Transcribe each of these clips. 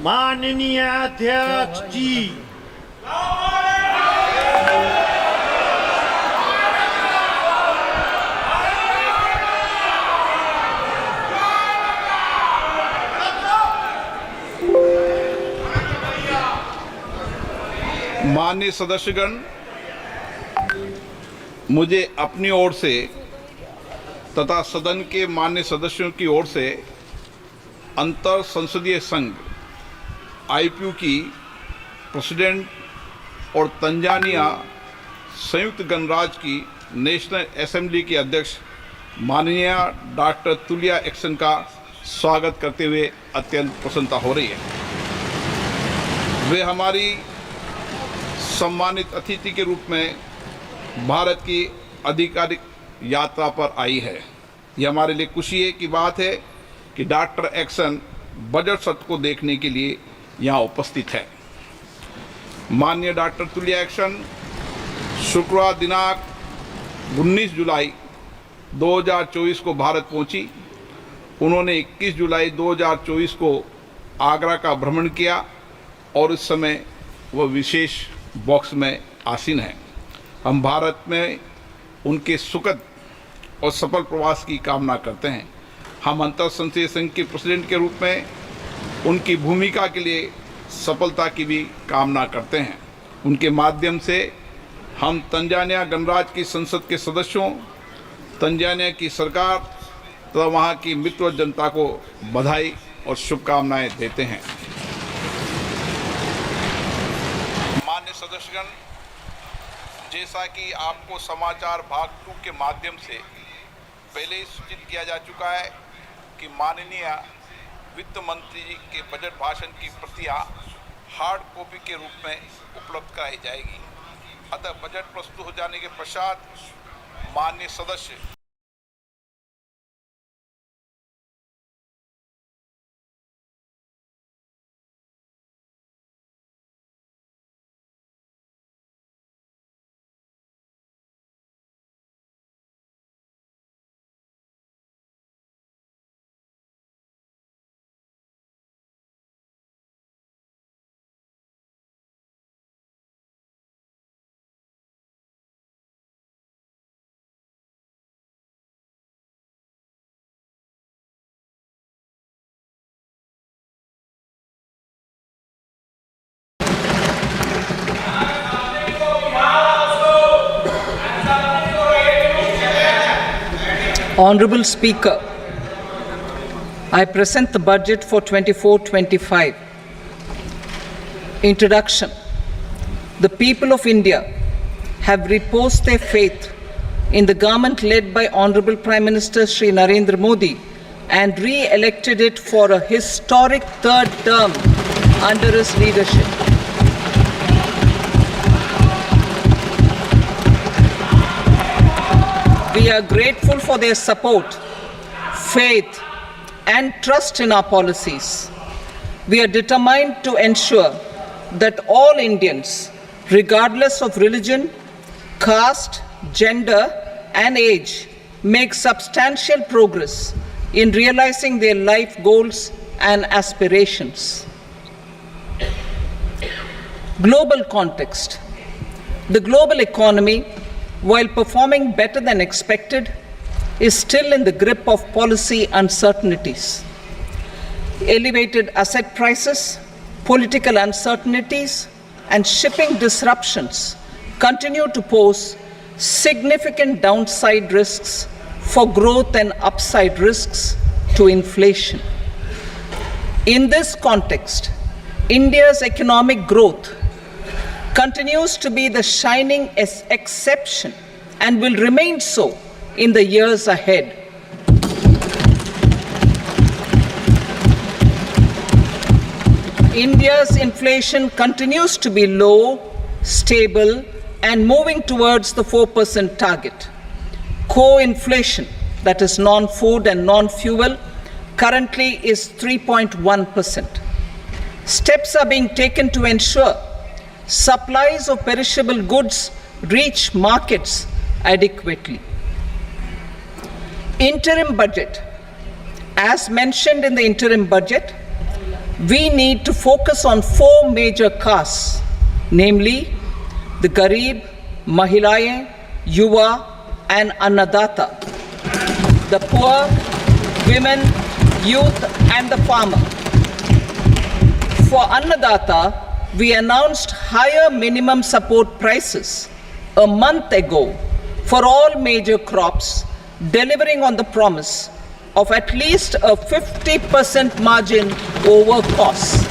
माननीय अध्यक्ष जी, माननीय सदस्यगण, मुझे अपनी ओर से तथा सदन के माननीय सदस्यों की ओर से अंतर संसदीय संघ आईपीयू की प्रेसिडेंट और तंजानिया संयुक्त गणराज्य की नेशनल असेंबली की अध्यक्ष माननीय डॉक्टर तुलिया एक्सन का स्वागत करते हुए अत्यंत प्रसन्नता हो रही है। वे हमारी सम्मानित अतिथि के रूप में भारत की आधिकारिक यात्रा पर आई है। यह हमारे लिए खुशी की बात है कि डॉक्टर एक्सन बजट सत्र को देखने के लिए यहाँ उपस्थित है। माननीय डॉक्टर तुलिया एक्सन शुक्रवार दिनांक 19 जुलाई 2024 को भारत पहुंची। उन्होंने 21 जुलाई 2024 को आगरा का भ्रमण किया और इस समय वह विशेष बॉक्स में आसीन है। हम भारत में उनके सुखद और सफल प्रवास की कामना करते हैं। हम अंतर संसदीय संघ के प्रेसिडेंट के रूप में उनकी भूमिका के लिए सफलता की भी कामना करते हैं। उनके माध्यम से हम तंजानिया गणराज्य की संसद के सदस्यों, तंजानिया की सरकार तथा वहाँ की मित्र जनता को बधाई और शुभकामनाएं देते हैं। माननीय सदस्यगण, जैसा कि आपको समाचार भाग 2 के माध्यम से पहले ही सूचित किया जा चुका है कि माननीय वित्त मंत्री जी के बजट भाषण की प्रतियां हार्ड कॉपी के रूप में उपलब्ध कराई जाएगी। अतः बजट प्रस्तुत हो जाने के पश्चात माननीय सदस्य Honorable Speaker, I present the budget for 24-25. Introduction. The people of India have reposed their faith in the government led by Honorable Prime Minister Shri Narendra Modi and re-elected it for a historic third term under his leadership. We are grateful for their support, faith, and trust in our policies. We are determined to ensure that all Indians, regardless of religion, caste, gender, and age, make substantial progress in realizing their life goals and aspirations. Global context. The global economy, while performing better than expected, is still in the grip of policy uncertainties. Elevated asset prices, political uncertainties, and shipping disruptions continue to pose significant downside risks for growth and upside risks to inflation. In this context, India's economic growth continues to be the shining exception and will remain so in the years ahead. India's inflation continues to be low, stable, and moving towards the 4% target. Core inflation, that is non-food and non-fuel, currently is 3.1%. Steps are being taken to ensure supplies of perishable goods reach markets adequately. Interim budget. As mentioned in the interim budget, we need to focus on four major castes, namely the Garib, Mahilayeं, Yuva, and Annadata, the poor, women, youth, and the farmer. For Annadata, we announced higher minimum support prices a month ago for all major crops, delivering on the promise of at least a 50% margin over costs.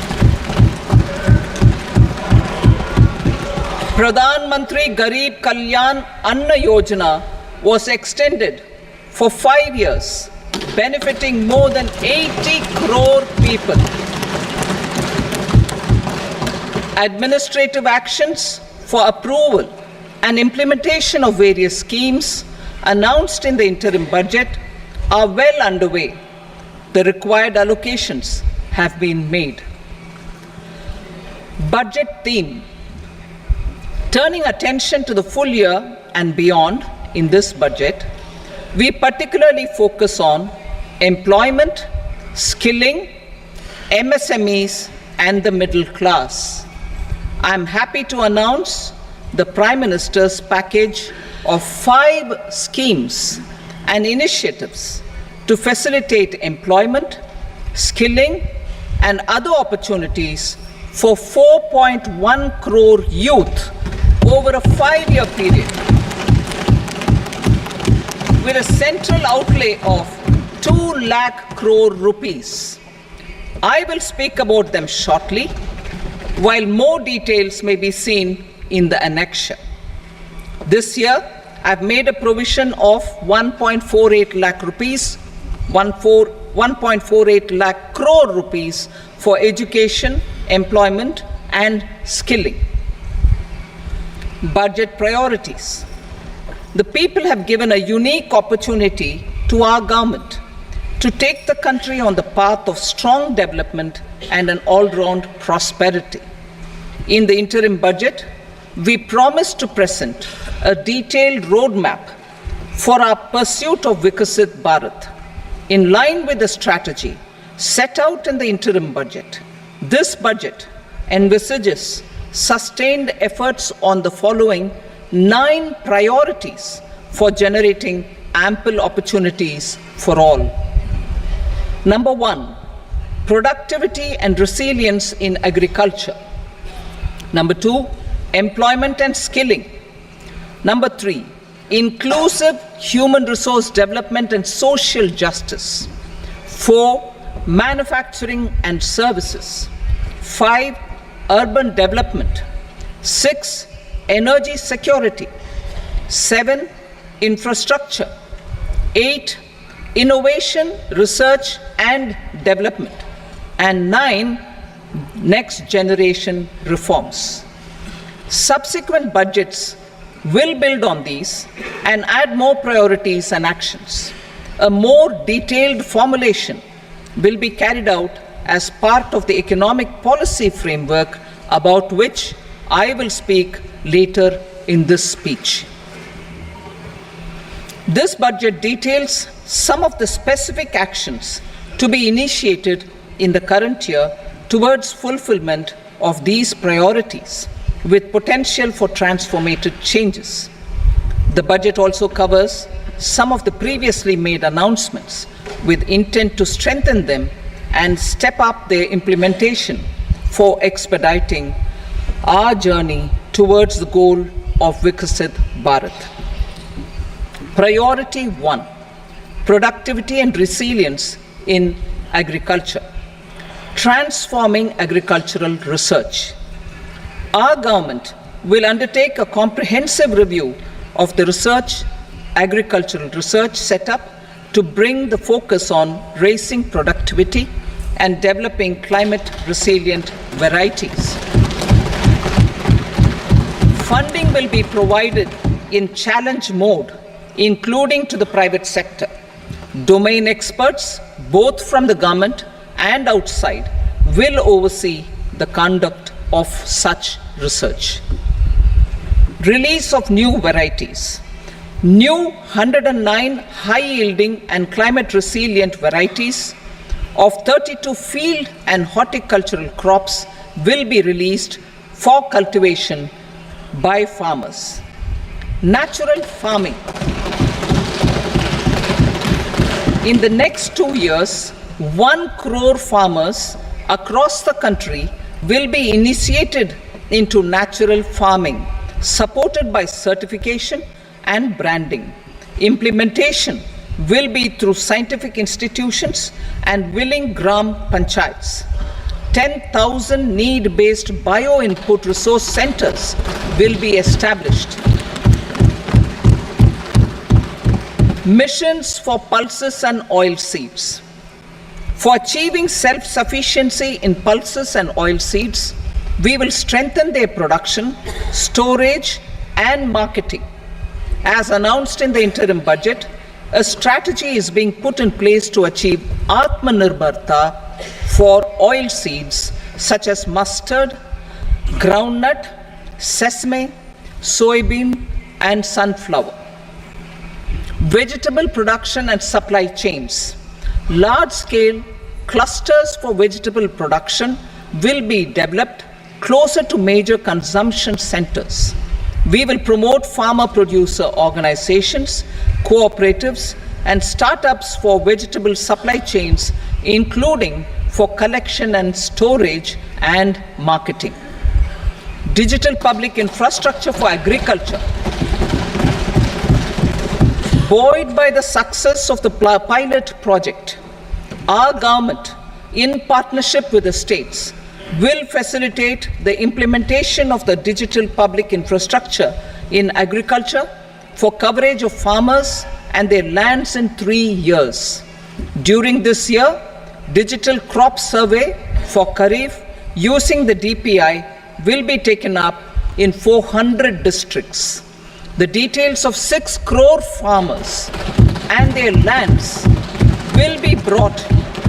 Pradhan Mantri Garib Kalyan Anna Yojana was extended for 5 years, benefiting more than 80 crore people. Administrative actions for approval and implementation of various schemes announced in the interim budget are well underway. The required allocations have been made. Budget theme. Turning attention to the full year and beyond in this budget, we particularly focus on employment, skilling, MSMEs, and the middle class. I am happy to announce the Prime Minister's package of 5 schemes and initiatives to facilitate employment, skilling, and other opportunities for 4.1 crore youth over a 5-year period, with a central outlay of 2 lakh crore rupees. I will speak about them shortly, while more details may be seen in the annexure. This year, I've made a provision of 1.48 lakh rupees, 1.48 lakh crore rupees for education, employment, and skilling. Budget priorities. The people have given a unique opportunity to our government to take the country on the path of strong development and an all-round prosperity. In the interim budget, we promise to present a detailed roadmap for our pursuit of Vikasit Bharat. In line with the strategy set out in the interim budget, this budget envisages sustained efforts on the following 9 priorities for generating ample opportunities for all. Number 1, productivity and resilience in agriculture. Number 2, employment and skilling. Number 3, inclusive human resource development and social justice. 4, manufacturing and services. 5, urban development. 6, energy security. 7, infrastructure. 8, innovation, research and development. And 9, next generation reforms. Subsequent budgets will build on these and add more priorities and actions. A more detailed formulation will be carried out as part of the economic policy framework, about which I will speak later in this speech. This budget details some of the specific actions to be initiated in the current year towards fulfillment of these priorities, with potential for transformative changes. The budget also covers some of the previously made announcements with intent to strengthen them and step up their implementation for expediting our journey towards the goal of Vikasit Bharat. Priority 1, productivity and resilience in agriculture. Transforming agricultural research. Our government will undertake a comprehensive review of the agricultural research setup to bring the focus on raising productivity and developing climate-resilient varieties. Funding will be provided in challenge mode, including to the private sector. Domain experts, both from the government and outside, will oversee the conduct of such research. Release of new varieties. New 109 high-yielding and climate-resilient varieties of 32 field and horticultural crops will be released for cultivation by farmers. Natural farming. In the next 2 years, 1 crore farmers across the country will be initiated into natural farming, supported by certification and branding. Implementation will be through scientific institutions and willing gram panchayats. 10,000 need-based bio-input resource centers will be established. Missions for pulses and oil seeds. For achieving self-sufficiency in pulses and oil seeds, we will strengthen their production, storage, and marketing. As announced in the interim budget, a strategy is being put in place to achieve Atmanirbharta for oil seeds such as mustard, groundnut, sesame, soybean, and sunflower. Vegetable production and supply chains. Large-scale clusters for vegetable production will be developed closer to major consumption centers. We will promote farmer-producer organizations, cooperatives, and startups for vegetable supply chains, including for collection and storage and marketing. Digital public infrastructure for agriculture. Buoyed by the success of the pilot project, our government, in partnership with the states, will facilitate the implementation of the digital public infrastructure in agriculture for coverage of farmers and their lands in 3 years. During this year, digital crop survey for Kharif using the DPI will be taken up in 400 districts. The details of 6 crore farmers and their lands will be brought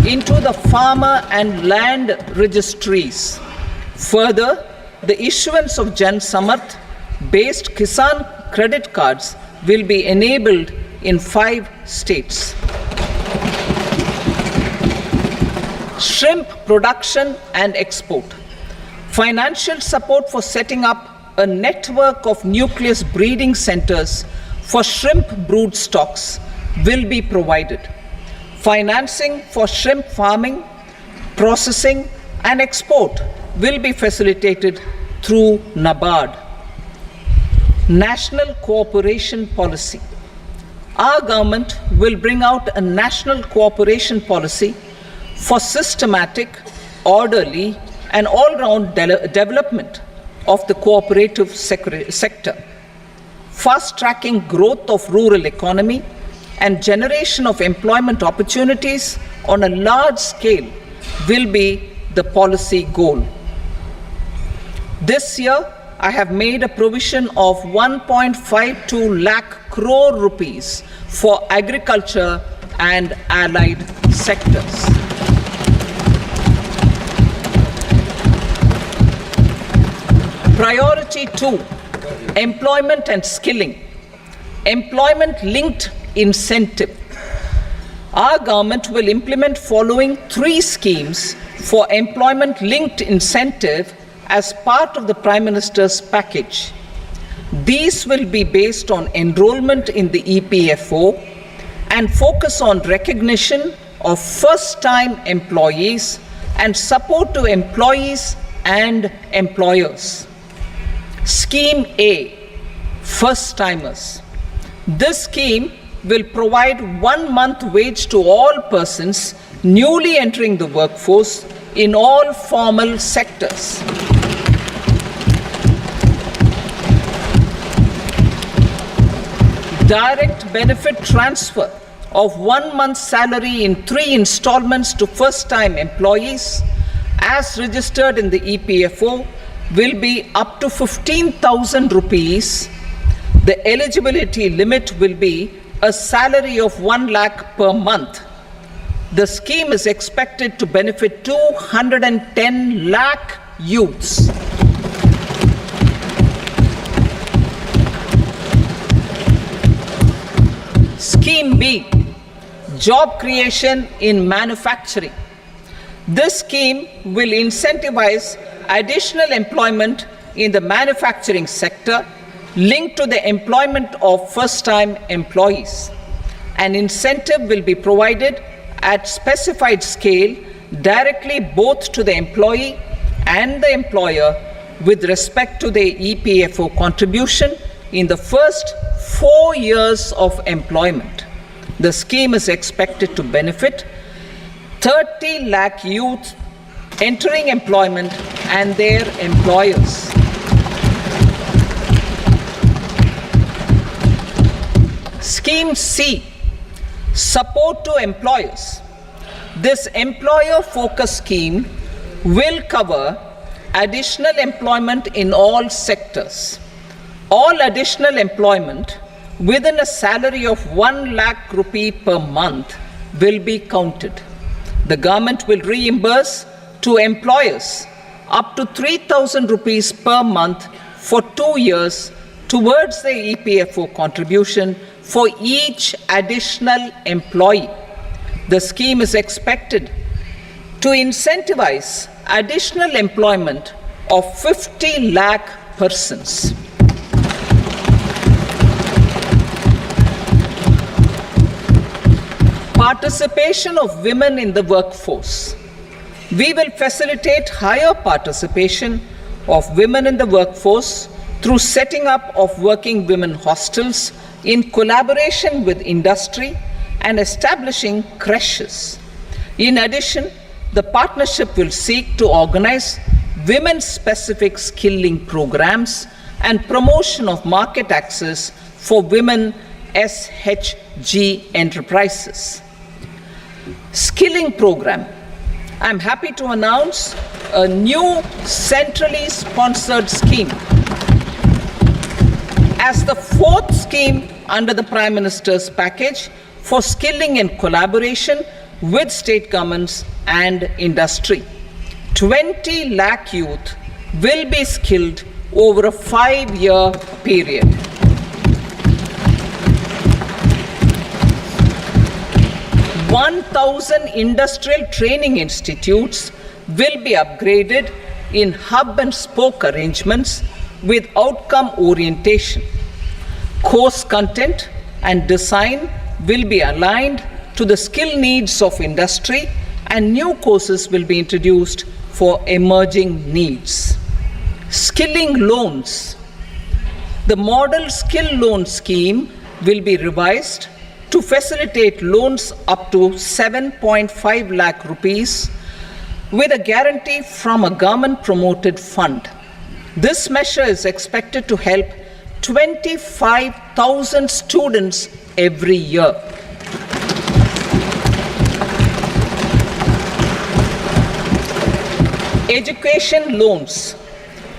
into the farmer and land registries. Further, the issuance of Jan Samarth based Kisan credit cards will be enabled in 5 states. Shrimp production and export. Financial support for setting up a network of nucleus breeding centers for shrimp brood stocks will be provided. Financing for shrimp farming, processing, and export will be facilitated through NABARD. National cooperation policy. Our government will bring out a national cooperation policy for systematic, orderly, and all-round development of the cooperative sector, fast-tracking growth of rural economy and generation of employment opportunities on a large scale will be the policy goal. This year, I have made a provision of 1.52 lakh crore rupees for agriculture and allied sectors. Priority 2, employment and skilling. Employment-linked incentive. Our government will implement following 3 schemes for employment-linked incentive as part of the Prime Minister's package. These will be based on enrollment in the EPFO and focus on recognition of first-time employees and support to employees and employers. Scheme A, first-timers. This scheme will provide 1 month wage to all persons newly entering the workforce in all formal sectors. Direct benefit transfer of 1 month's salary in 3 installments to first-time employees as registered in the EPFO will be up to 15,000 rupees. The eligibility limit will be a salary of 1 lakh per month. The scheme is expected to benefit 210 lakh youths. Scheme B, job creation in manufacturing. This scheme will incentivize additional employment in the manufacturing sector linked to the employment of first-time employees. An incentive will be provided at specified scale directly both to the employee and the employer with respect to the EPFO contribution in the first 4 years of employment. The scheme is expected to benefit 30 lakh youth entering employment and their employers. Scheme C, support to employers. This employer-focused scheme will cover additional employment in all sectors. All additional employment within a salary of 1 lakh rupee per month will be counted. The government will reimburse to employers up to 3,000 rupees per month for 2 years towards the EPFO contribution for each additional employee. The scheme is expected to incentivize additional employment of 50 lakh persons. Participation of women in the workforce. We will facilitate higher participation of women in the workforce through setting up of working women hostels in collaboration with industry and establishing creches. In addition, the partnership will seek to organize women-specific skilling programs and promotion of market access for women SHG enterprises. Skilling program. I'm happy to announce a new centrally sponsored scheme as the fourth scheme under the Prime Minister's package for skilling in collaboration with state governments and industry. 20 lakh youth will be skilled over a 5-year period. "1,000 industrial training institutes will be upgraded in hub and spoke arrangements with outcome orientation. Course content and design will be aligned to the skill needs of industry, and new courses will be introduced for emerging needs." Skilling loans. The model skill loan scheme will be revised to facilitate loans up to 7.5 lakh rupees with a guarantee from a government-promoted fund. This measure is expected to help 25,000 students every year. Education loans.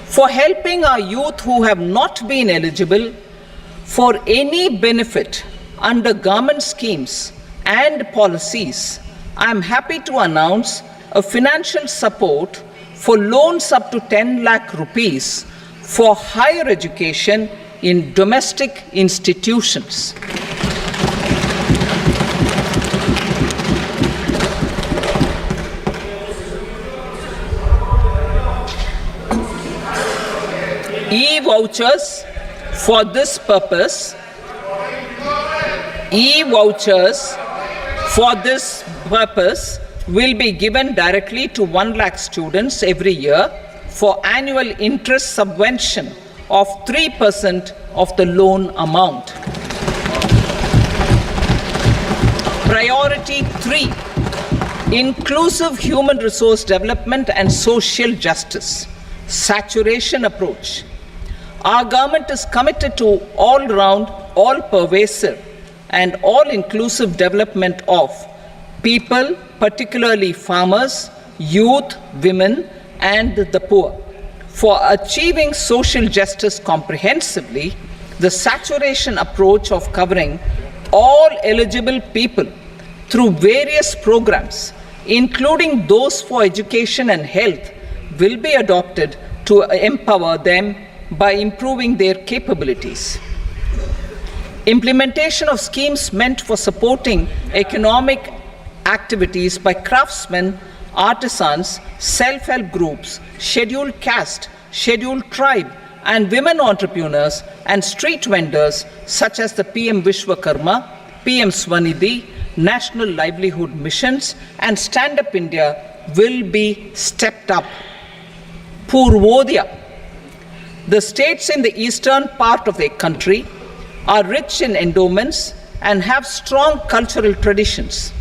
For helping our youth who have not been eligible for any benefit under government schemes and policies, I am happy to announce a financial support for loans up to 10 lakh rupees for higher education in domestic institutions. E-vouchers for this purpose. E-vouchers for this purpose will be given directly to 1 lakh students every year for annual interest subvention of 3% of the loan amount. Priority 3, inclusive human resource development and social justice. Saturation approach. Our government is committed to all-round, all-pervasive and all-inclusive development of people, particularly farmers, youth, women, and the poor. For achieving social justice comprehensively, the saturation approach of covering all eligible people through various programs, including those for education and health, will be adopted to empower them by improving their capabilities. Implementation of schemes meant for supporting economic activities by craftsmen artisans, self-help groups, scheduled caste, scheduled tribe, and women entrepreneurs and street vendors such as the PM Vishwakarma, PM Swanidhi, National Livelihood Missions, and Stand Up India will be stepped up. Purvodaya. The states in the eastern part of the country are rich in endowments and have strong cultural traditions.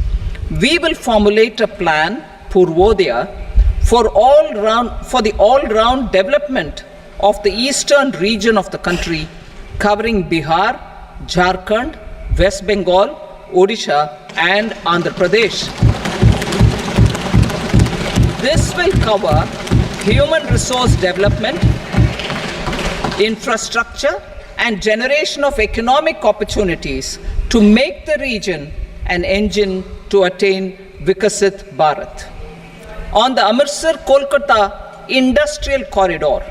We will formulate a plan, Purvodaya, for the all-round development of the eastern region of the country, covering Bihar, Jharkhand, West Bengal, Odisha, and Andhra Pradesh. This will cover human resource development, infrastructure, and generation of economic opportunities to make the region an engine to attain Vikasit Bharat. On the Amritsar-Kolkata Industrial Corridor,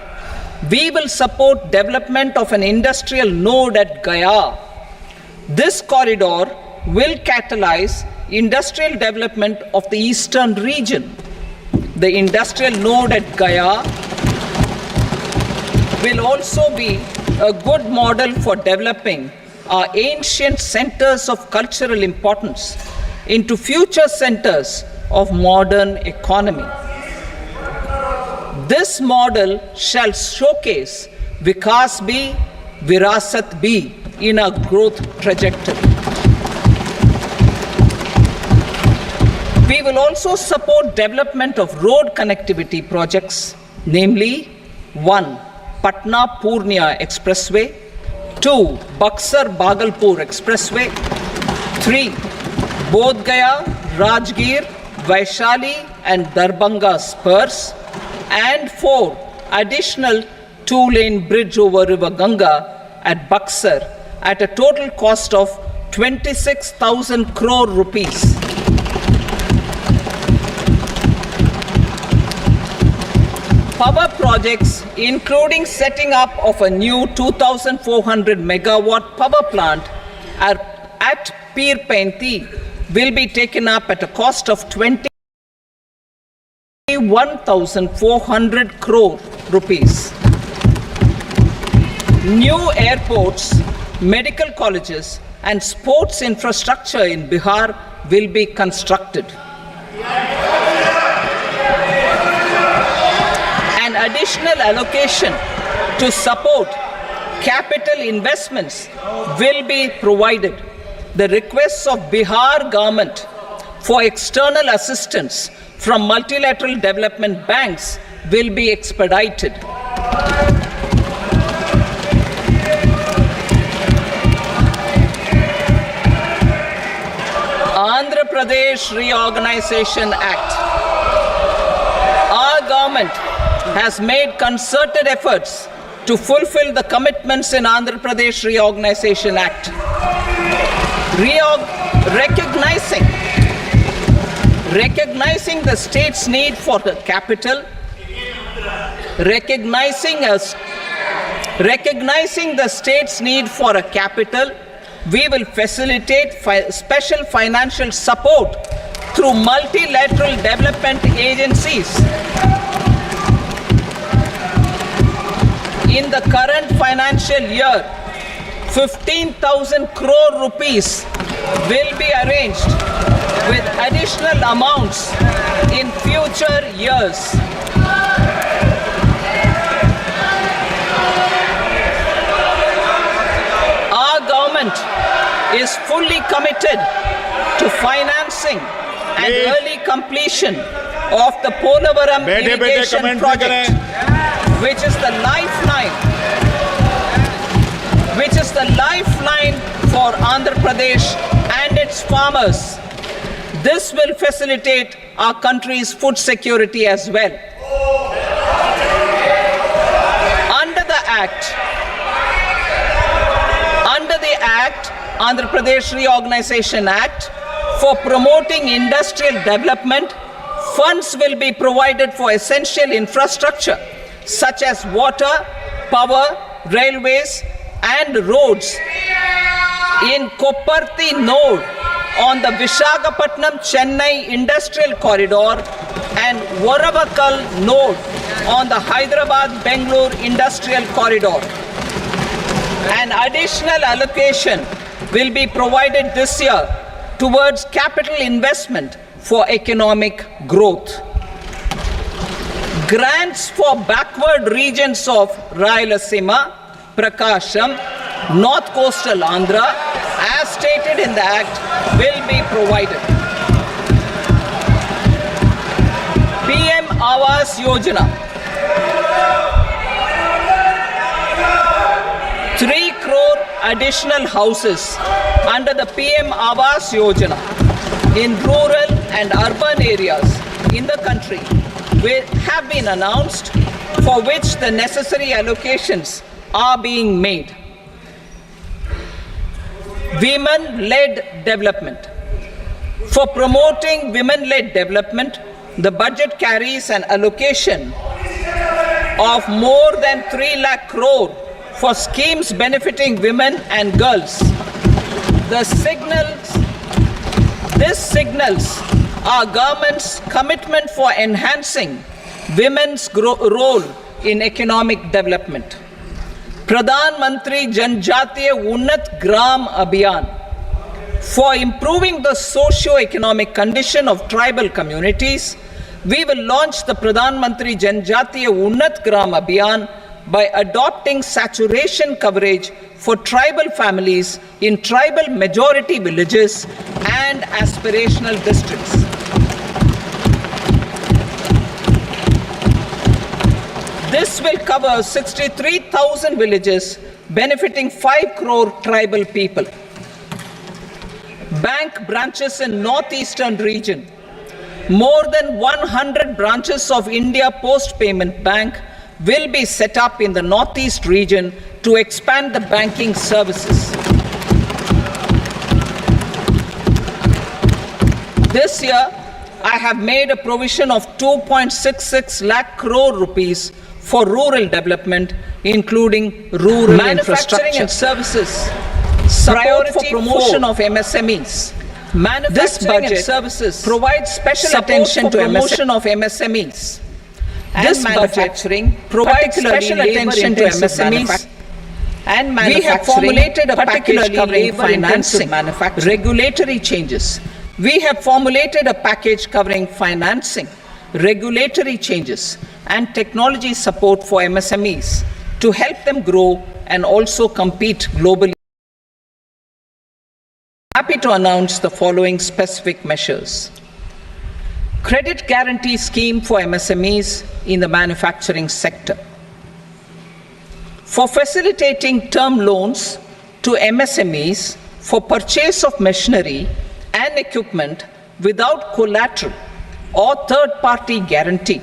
we will support development of an industrial node at Gaya. This corridor will catalyze industrial development of the eastern region. The industrial node at Gaya will also be a good model for developing our ancient centers of cultural importance into future centers of modern economy. This model shall showcase Vikas B, Virasat B in our growth trajectory. We will also support development of road connectivity projects, namely 1. Patna-Purnia Expressway, 2. Buxar-Bhagalpur Expressway, 3. Bodh Gaya, Rajgir, Vaishali and Darbhanga spurs, and 4. Additional 2-lane bridge over River Ganga at Buxar at a total cost of 26,000 crore rupees. Power projects, including setting up of a new 2,400 megawatt power plant at Pir Painti, will be taken up at a cost of 21,400 crore rupees. New airports, medical colleges, and sports infrastructure in Bihar will be constructed. An additional allocation to support capital investments will be provided. The requests of Bihar government for external assistance from multilateral development banks will be expedited. Andhra Pradesh Reorganization Act. Our government has made concerted efforts to fulfill the commitments in Andhra Pradesh Reorganization Act. Recognizing the state's need for the capital, recognizing the state's need for a capital, we will facilitate special financial support through multilateral development agencies. In the current financial year, 15,000 crore rupees will be arranged with additional amounts in future years. Our government is fully committed to financing and early completion of the Polavaram irrigation project, which is the lifeline for Andhra Pradesh and its farmers. This will facilitate our country's food security as well. Under the Act, Andhra Pradesh Reorganization Act, for promoting industrial development, funds will be provided for essential infrastructure such as water, power, railways, and roads. In Kopparthi node on the Visakhapatnam-Chennai Industrial Corridor, and Varavakal node on the Hyderabad-Bangalore Industrial Corridor. An additional allocation will be provided this year towards capital investment for economic growth. Grants for backward regions of Rayalaseema, Prakasham, North Coastal Andhra, as stated in the Act, will be provided. PM Awas Yojana. 3 crore additional houses under the PM Awas Yojana in rural and urban areas in the country have been announced, for which the necessary allocations are being made. Women-led development. For promoting women-led development, the budget carries an allocation of more than 3 lakh crore for schemes benefiting women and girls. This signals our government's commitment for enhancing women's role in economic development. Pradhan Mantri Janjatiya Unnat Gram Abhiyan. For improving the socio-economic condition of tribal communities, we will launch the Pradhan Mantri Janjatiya Unnat Gram Abhiyan by adopting saturation coverage for tribal families in tribal majority villages and aspirational districts. This will cover 63,000 villages, benefiting 5 crore tribal people. Bank branches in northeastern region. More than 100 branches of India Post Payment Bank will be set up in the northeast region to expand the banking services. This year, I have made a provision of 2.66 lakh crore rupees for rural development, including rural manufacturing and services, support for promotion of MSMEs. This budget services provides special attention to promotion of MSMEs. This manufacturing provides special attention to MSMEs. And we have formulated a package covering financing, regulatory changes. We have formulated a package covering financing, regulatory changes, and technology support for MSMEs to help them grow and also compete globally. Happy to announce the following specific measures. Credit guarantee scheme for MSMEs in the manufacturing sector. For facilitating term loans to MSMEs for purchase of machinery and equipment without collateral or third-party guarantee,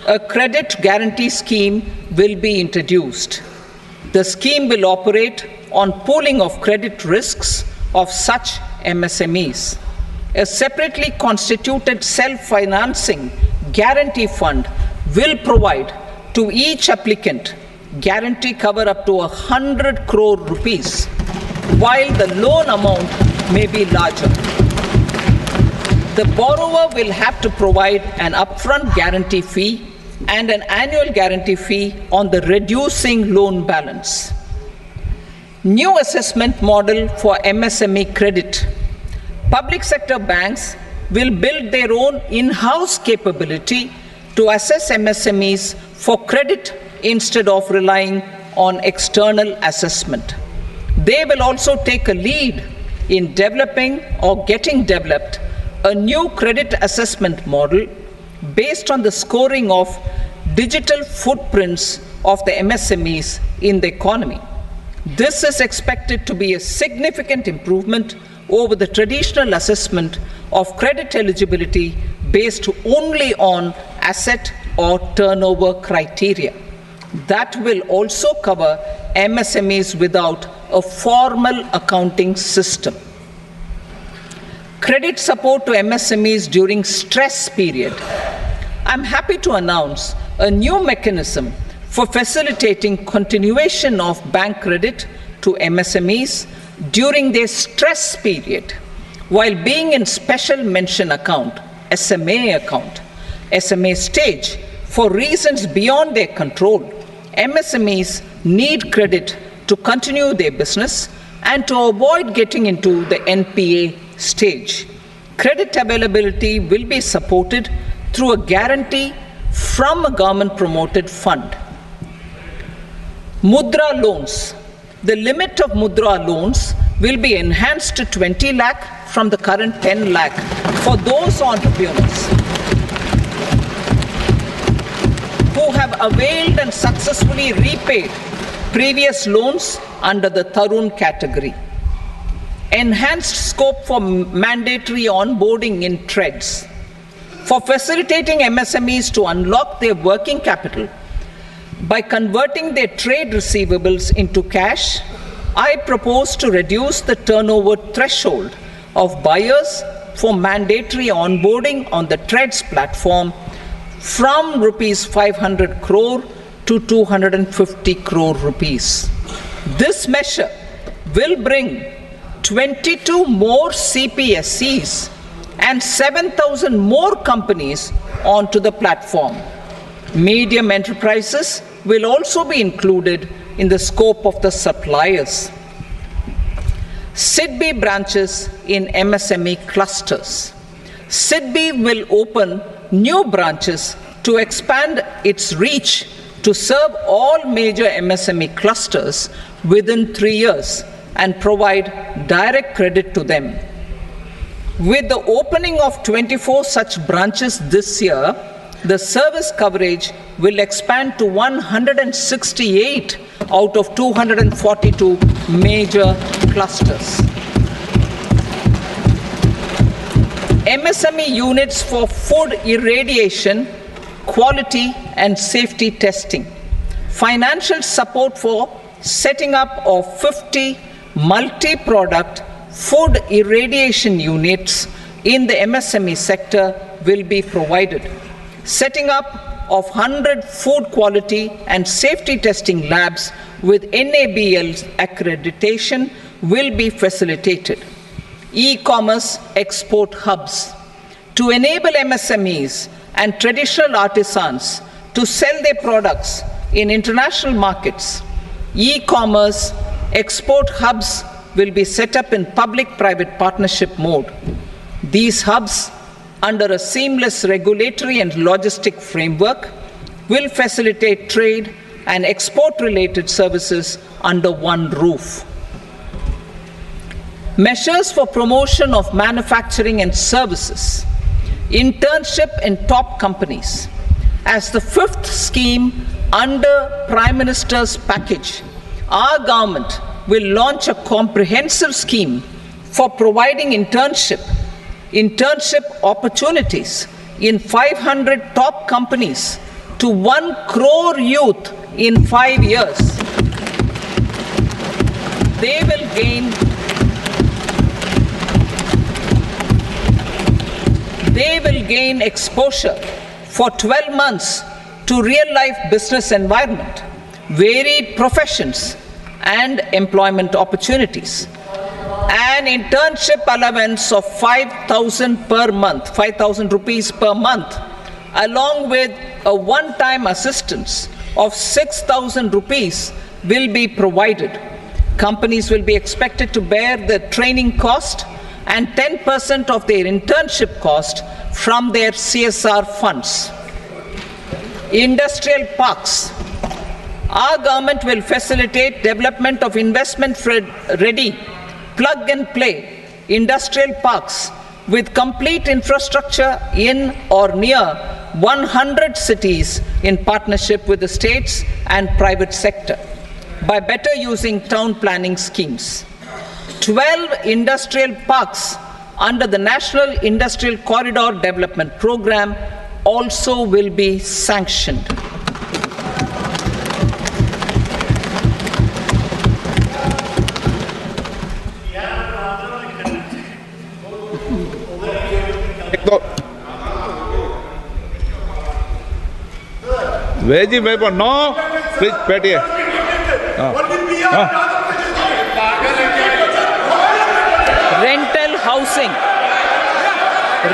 a credit guarantee scheme will be introduced. The scheme will operate on pooling of credit risks of such MSMEs. A separately constituted self-financing guarantee fund will provide to each applicant guarantee cover up to 100 crore rupees, while the loan amount may be larger. The borrower will have to provide an upfront guarantee fee and an annual guarantee fee on the reducing loan balance. New assessment model for MSME credit. Public sector banks will build their own in-house capability to assess MSMEs for credit instead of relying on external assessment. They will also take a lead in developing or getting developed a new credit assessment model based on the scoring of digital footprints of the MSMEs in the economy. This is expected to be a significant improvement over the traditional assessment of credit eligibility based only on asset or turnover criteria. That will also cover MSMEs without a formal accounting system. Credit support to MSMEs during stress period. I'm happy to announce a new mechanism for facilitating continuation of bank credit to MSMEs during their stress period while being in special mention account, SMA account. SMA stage for reasons beyond their control, MSMEs need credit to continue their business and to avoid getting into the NPA stage. Credit availability will be supported through a guarantee from a government-promoted fund. Mudra loans. The limit of Mudra loans will be enhanced to 20 lakh from the current 10 lakh for those entrepreneurs who have availed and successfully repaid previous loans under the Tarun category. Enhanced scope for mandatory onboarding in trades. For facilitating MSMEs to unlock their working capital by converting their trade receivables into cash, I propose to reduce the turnover threshold of buyers for mandatory onboarding on the trades platform from rupees 500 crore to 250 crore rupees. This measure will bring 22 more CPSCs and 7,000 more companies onto the platform. Medium enterprises will also be included in the scope of the suppliers. SIDBI branches in MSME clusters. SIDBI will open new branches to expand its reach to serve all major MSME clusters within 3 years and provide direct credit to them. With the opening of 24 such branches this year, the service coverage will expand to 168 out of 242 major clusters. MSME units for food irradiation, quality and safety testing. Financial support for setting up of 50 multi-product food irradiation units in the MSME sector will be provided. Setting up of 100 food quality and safety testing labs with NABL accreditation will be facilitated. E-commerce export hubs. To enable MSMEs and traditional artisans to sell their products in international markets, e-commerce export hubs will be set up in public-private partnership mode. These hubs, under a seamless regulatory and logistic framework, will facilitate trade and export-related services under one roof. Measures for promotion of manufacturing and services. Internship in top companies. As the fifth scheme under Prime Minister's package, our government will launch a comprehensive scheme for providing internship opportunities in 500 top companies to 1 crore youth in 5 years. They will gain exposure for 12 months to real-life business environment, varied professions, and employment opportunities. An internship allowance of 5,000 per month, 5,000 rupees per month, along with a one-time assistance of 6,000 rupees will be provided. Companies will be expected to bear the training cost and 10% of their internship cost from their CSR funds. Industrial parks. Our government will facilitate development of investment-ready, plug-and-play industrial parks with complete infrastructure in or near 100 cities in partnership with the states and private sector by better using town planning schemes. 12 industrial parks under the National Industrial Corridor Development Program also will be sanctioned. Veggie भाई पर no please बैठिए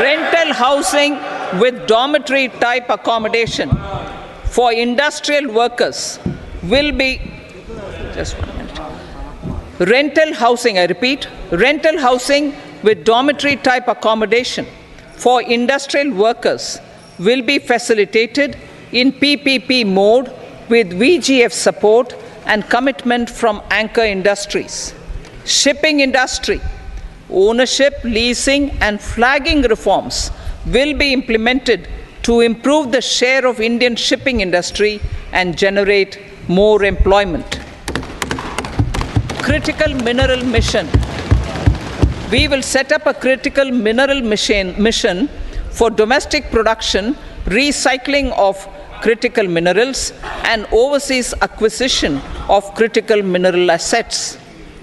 Rental housing with dormitory type accommodation for industrial workers will be, just 1 minute, rental housing, I repeat, rental housing with dormitory type accommodation for industrial workers will be facilitated in PPP mode with VGF support and commitment from anchor industries. Shipping industry, ownership, leasing and flagging reforms will be implemented to improve the share of Indian shipping industry and generate more employment. Critical mineral mission. We will set up a critical mineral mission for domestic production, recycling of critical minerals and overseas acquisition of critical mineral assets.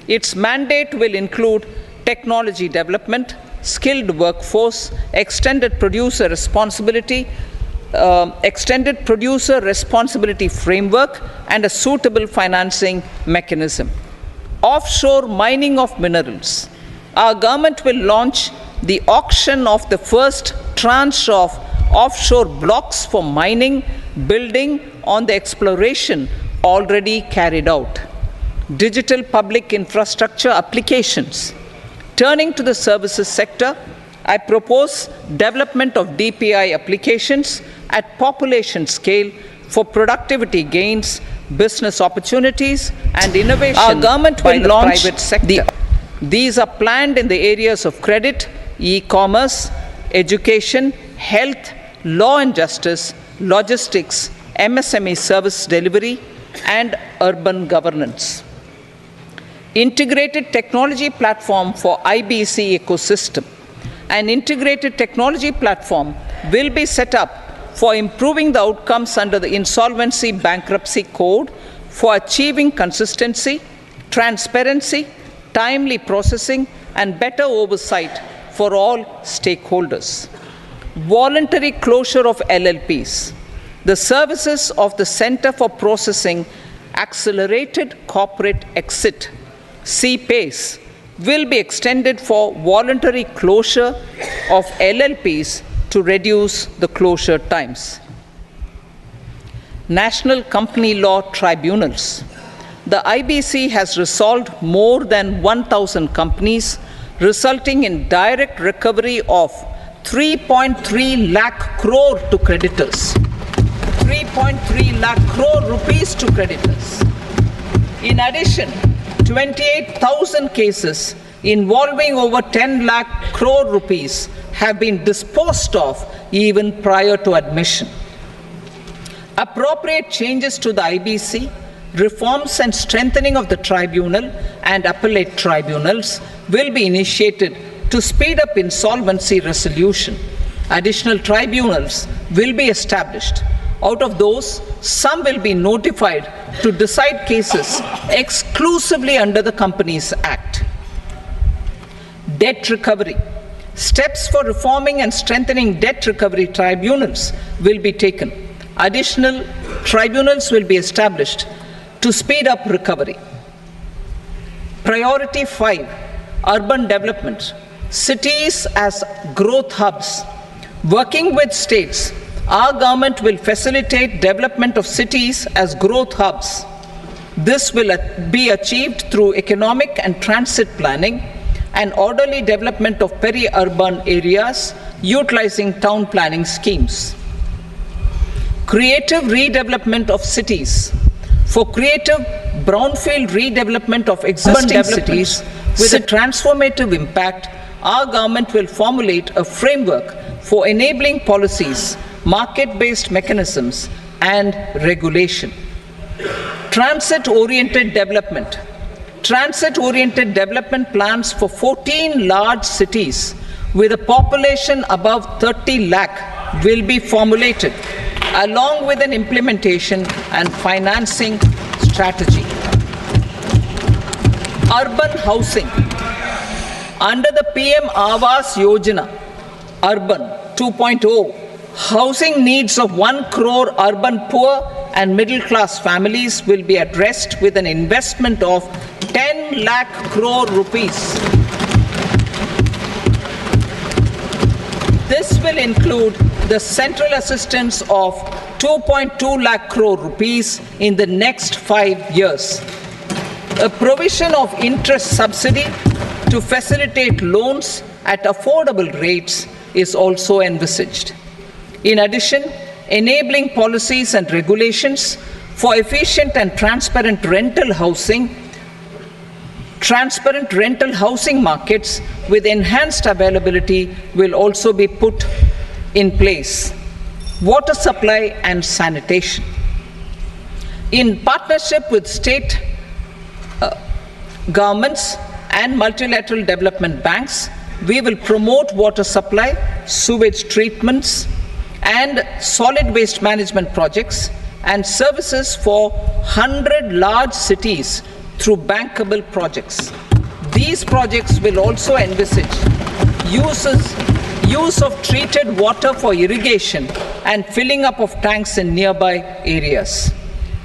Its mandate will include technology development, skilled workforce, extended producer responsibility framework, and a suitable financing mechanism. Offshore mining of minerals. Our government will launch the auction of the first tranche of offshore blocks for mining, building on the exploration already carried out. Digital public infrastructure applications. Turning to the services sector, I propose development of DPI applications at population scale for productivity gains, business opportunities, and innovation. Our government will launch private sector. These are planned in the areas of credit, e-commerce, education, health, law and justice, logistics, MSME service delivery, and urban governance. Integrated technology platform for IBC ecosystem. An integrated technology platform will be set up for improving the outcomes under the Insolvency Bankruptcy Code for achieving consistency, transparency, timely processing, and better oversight for all stakeholders. Voluntary closure of LLPs. The services of the Center for Processing Accelerated Corporate Exit, CPACE, will be extended for voluntary closure of LLPs to reduce the closure times. National Company Law Tribunals. The IBC has resolved more than 1,000 companies, resulting in direct recovery of 3.3 lakh crore to creditors. 3.3 lakh crore rupees to creditors. In addition, 28,000 cases involving over 10 lakh crore rupees have been disposed of even prior to admission. Appropriate changes to the IBC, reforms and strengthening of the tribunal and appellate tribunals will be initiated to speed up insolvency resolution. Additional tribunals will be established. Out of those, some will be notified to decide cases exclusively under the Companies Act. Debt recovery. Steps for reforming and strengthening debt recovery tribunals will be taken. Additional tribunals will be established to speed up recovery. Priority 5, urban development. Cities as growth hubs. Working with states, our government will facilitate development of cities as growth hubs. This will be achieved through economic and transit planning and orderly development of peri-urban areas utilizing town planning schemes. Creative redevelopment of cities. For creative brownfield redevelopment of existing cities with a transformative impact, our government will formulate a framework for enabling policies, market-based mechanisms, and regulation. Transit-oriented development. Transit-oriented development plans for 14 large cities with a population above 30 lakh will be formulated, along with an implementation and financing strategy. Urban housing. Under the PM Awas Yojana, Urban 2.0, housing needs of 1 crore urban poor and middle class families will be addressed with an investment of 10 lakh crore rupees. This will include the central assistance of 2.2 lakh crore rupees in the next 5 years. A provision of interest subsidy to facilitate loans at affordable rates is also envisaged. In addition, enabling policies and regulations for efficient and transparent rental housing markets with enhanced availability will also be put in place. Water supply and sanitation. In partnership with state governments and multilateral development banks, we will promote water supply, sewage treatments, and solid waste management projects and services for 100 large cities through bankable projects. These projects will also envisage use of treated water for irrigation and filling up of tanks in nearby areas.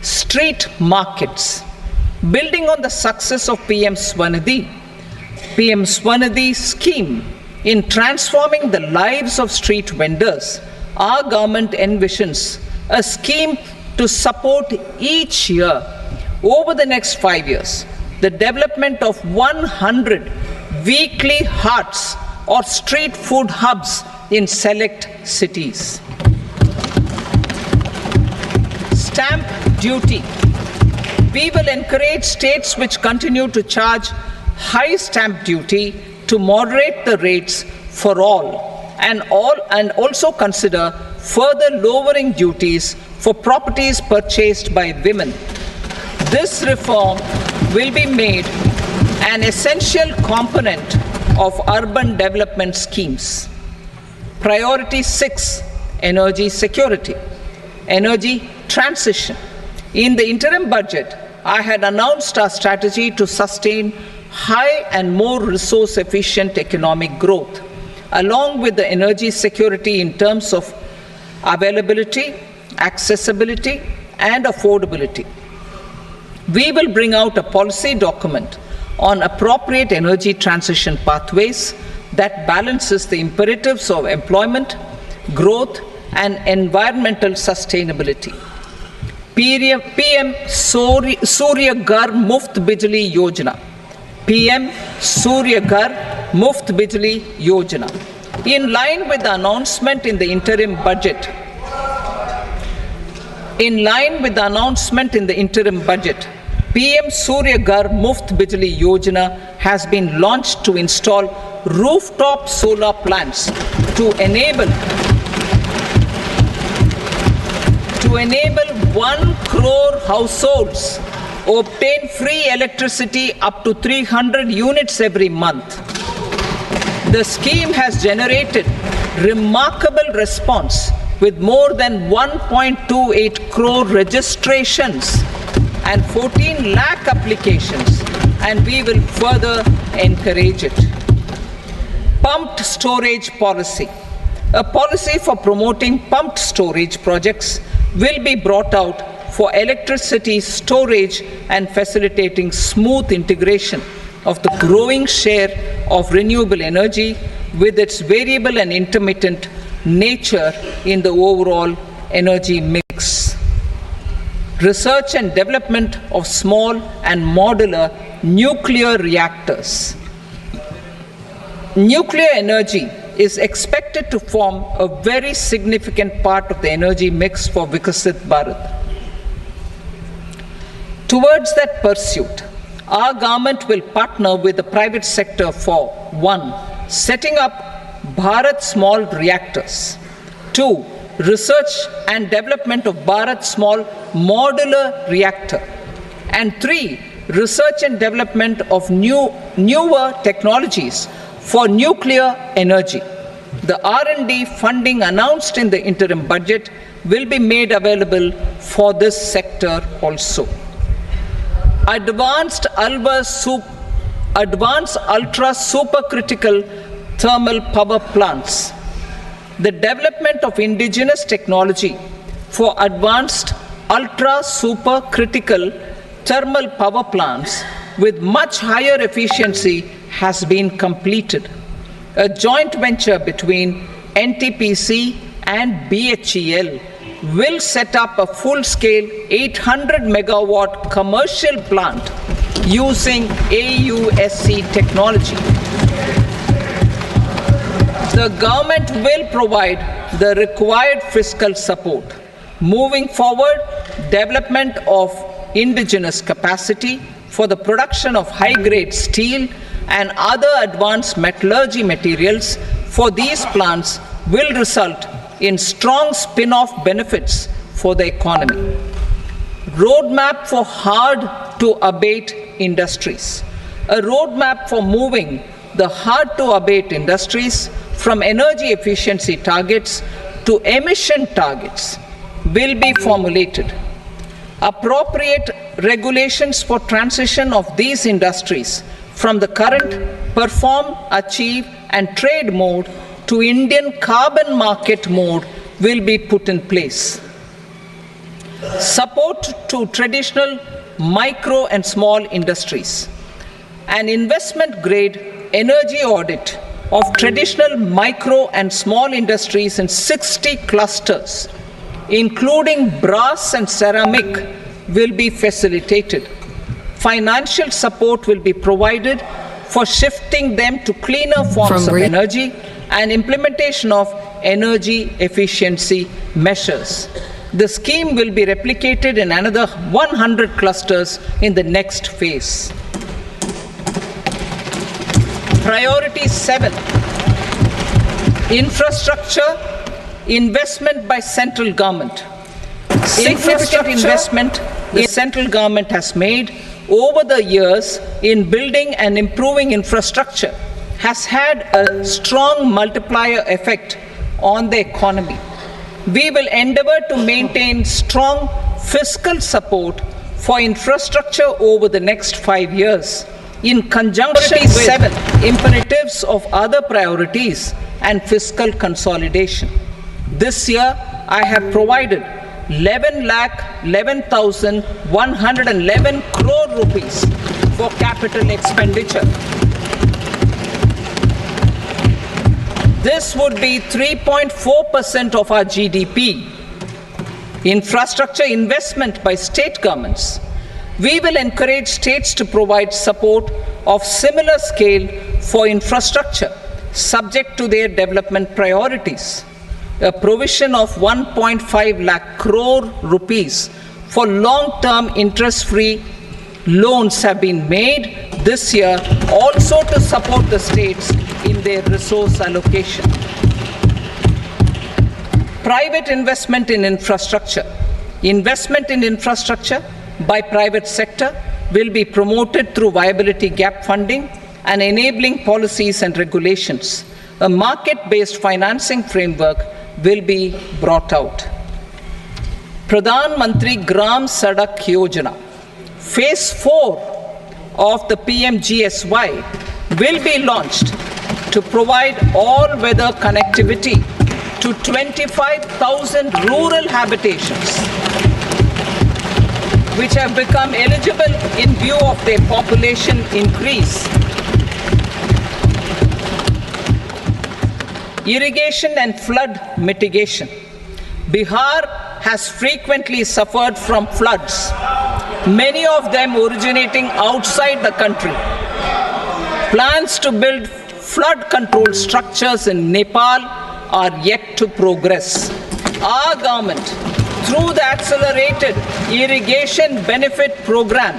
Street markets. Building on the success of PM Swanidhi scheme in transforming the lives of street vendors, our government envisions a scheme to support each year over the next 5 years the development of 100 weekly hearts or street food hubs in select cities. Stamp duty. We will encourage states which continue to charge high stamp duty to moderate the rates for all and also consider further lowering duties for properties purchased by women. This reform will be made an essential component of urban development schemes. Priority 6, energy security, energy transition. In the interim budget, I had announced our strategy to sustain high and more resource-efficient economic growth, along with the energy security in terms of availability, accessibility, and affordability. We will bring out a policy document on appropriate energy transition pathways that balances the imperatives of employment, growth, and environmental sustainability. PM Surya Ghar Muft Bijli Yojana. PM Surya Ghar Muft Bijli Yojana. In line with the announcement in the interim budget, PM Surya Ghar Muft Bijli Yojana has been launched to install rooftop solar plants to enable 1 crore households obtain free electricity up to 300 units every month. The scheme has generated remarkable response with more than 1.28 crore registrations and 14 lakh applications, and we will further encourage it. Pumped storage policy. A policy for promoting pumped storage projects will be brought out for electricity storage and facilitating smooth integration of the growing share of renewable energy with its variable and intermittent nature in the overall energy mix. Research and development of small and modular nuclear reactors. Nuclear energy is expected to form a very significant part of the energy mix for Vikasit Bharat. Towards that pursuit, our government will partner with the private sector for 1. Setting up Bharat Small Reactors, 2. Research and development of Bharat Small Modular Reactor, and 3. Research and development of newer technologies for nuclear energy. The R&D funding announced in the interim budget will be made available for this sector also. Advanced ultra supercritical thermal power plants. The development of indigenous technology for advanced ultra supercritical thermal power plants with much higher efficiency has been completed. A joint venture between NTPC and BHEL will set up a full-scale 800 megawatt commercial plant using AUSC technology. The government will provide the required fiscal support. Moving forward, development of indigenous capacity for the production of high-grade steel and other advanced metallurgy materials for these plants will result in strong spin-off benefits for the economy. Roadmap for hard-to-abate industries. A roadmap for moving the hard-to-abate industries from energy efficiency targets to emission targets will be formulated. Appropriate regulations for transition of these industries from the current perform, achieve, and trade mode to Indian carbon market mode will be put in place. Support to traditional micro and small industries. An investment-grade energy audit of traditional micro and small industries in 60 clusters, including brass and ceramic, will be facilitated. Financial support will be provided for shifting them to cleaner forms of energy and implementation of energy efficiency measures. The scheme will be replicated in another 100 clusters in the next phase. Priority 7, infrastructure investment by central government. Significant investment the central government has made over the years in building and improving infrastructure has had a strong multiplier effect on the economy. We will endeavor to maintain strong fiscal support for infrastructure over the next 5 years in conjunction with 7 imperatives of other priorities and fiscal consolidation. This year, I have provided 11,11,111 crore rupees for capital expenditure. This would be 3.4% of our GDP. Infrastructure investment by state governments. We will encourage states to provide support of similar scale for infrastructure, subject to their development priorities. A provision of 1.5 lakh crore rupees for long-term interest-free loans have been made this year also to support the states in their resource allocation. Private investment in infrastructure. Investment in infrastructure by private sector will be promoted through viability gap funding and enabling policies and regulations. A market-based financing framework will be brought out. Pradhan Mantri Gram Sadak Yojana. Phase 4 of the PMGSY will be launched to provide all-weather connectivity to 25,000 rural habitations, which have become eligible in view of their population increase. Irrigation and flood mitigation. Bihar has frequently suffered from floods, many of them originating outside the country. Plans to build flood control structures in Nepal are yet to progress. Our government, through the Accelerated Irrigation Benefit Program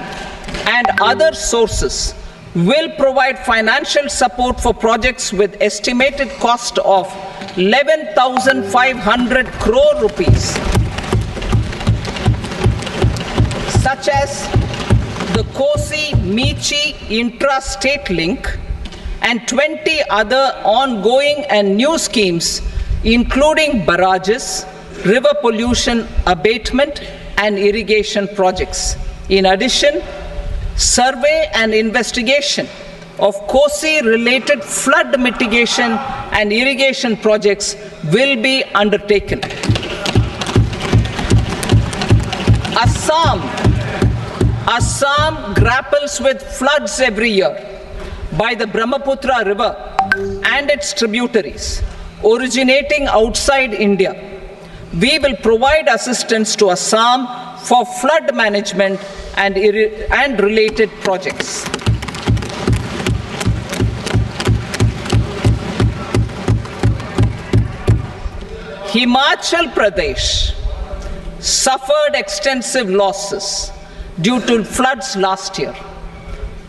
and other sources, will provide financial support for projects with estimated cost of 11,500 crore rupees, such as the Kosi-Michi intra-state link and 20 other ongoing and new schemes, including barrages, river pollution abatement, and irrigation projects. In addition, survey and investigation of Kosi-related flood mitigation and irrigation projects will be undertaken. Assam grapples with floods every year by the Brahmaputra River and its tributaries. originating outside India. We will provide assistance to Assam for flood management and related projects. Himachal Pradesh suffered extensive losses due to floods last year.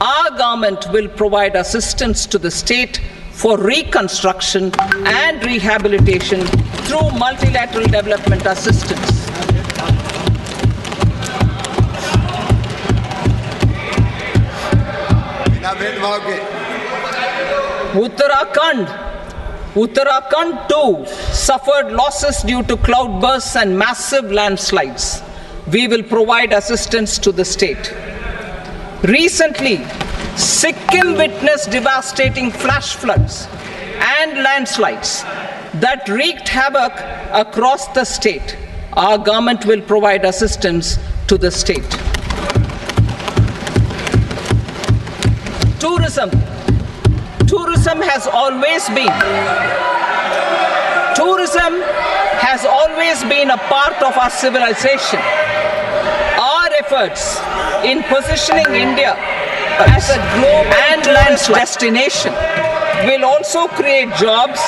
Our government will provide assistance to the state for reconstruction and rehabilitation through multilateral development assistance. Uttarakhand too suffered losses due to cloudbursts and massive landslides. We will provide assistance to the state. Recently, Sikkim witnessed devastating flash floods and landslides that wreaked havoc across the state. Our government will provide assistance to the state. Tourism has always been a part of our civilization. Our efforts in positioning India as a global and land destination will also create jobs,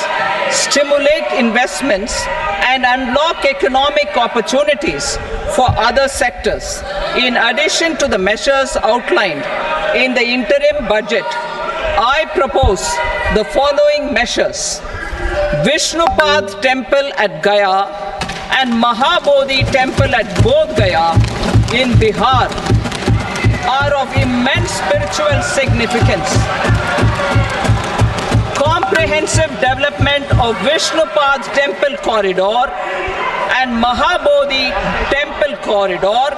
stimulate investments, and unlock economic opportunities for other sectors. In addition to the measures outlined in the interim budget, I propose the following measures. Vishnupad Temple at Gaya and Mahabodhi Temple at Bodh Gaya in Bihar are of immense spiritual significance. Comprehensive development of Vishnupad Temple Corridor and Mahabodhi Temple Corridor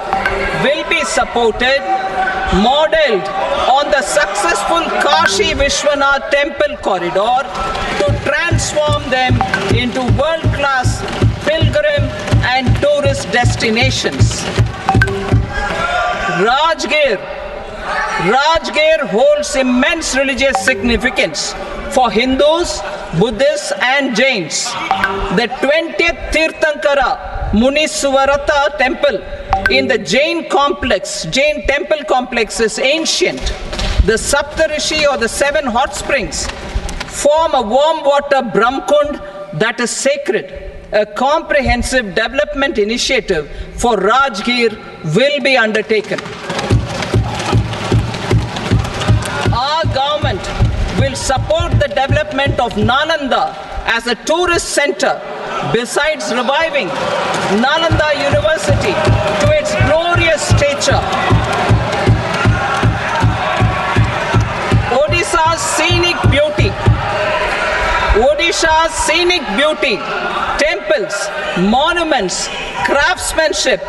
will be supported, modeled on the successful Kashi Vishwanath Temple Corridor to transform them into world-class pilgrim and tourist destinations. Rajgir holds immense religious significance for Hindus, Buddhists and Jains. The 20th Tirthankara Muniswarata temple in the Jain temple complex is ancient. The Saptarishi or the 7 hot springs form a warm water Brahmkund that is sacred. A comprehensive development initiative for Rajgir will be undertaken. Our government will support the development of Nalanda as a tourist center, besides reviving Nalanda University to its glorious stature. Odisha's scenic beauty, temples, monuments, craftsmanship,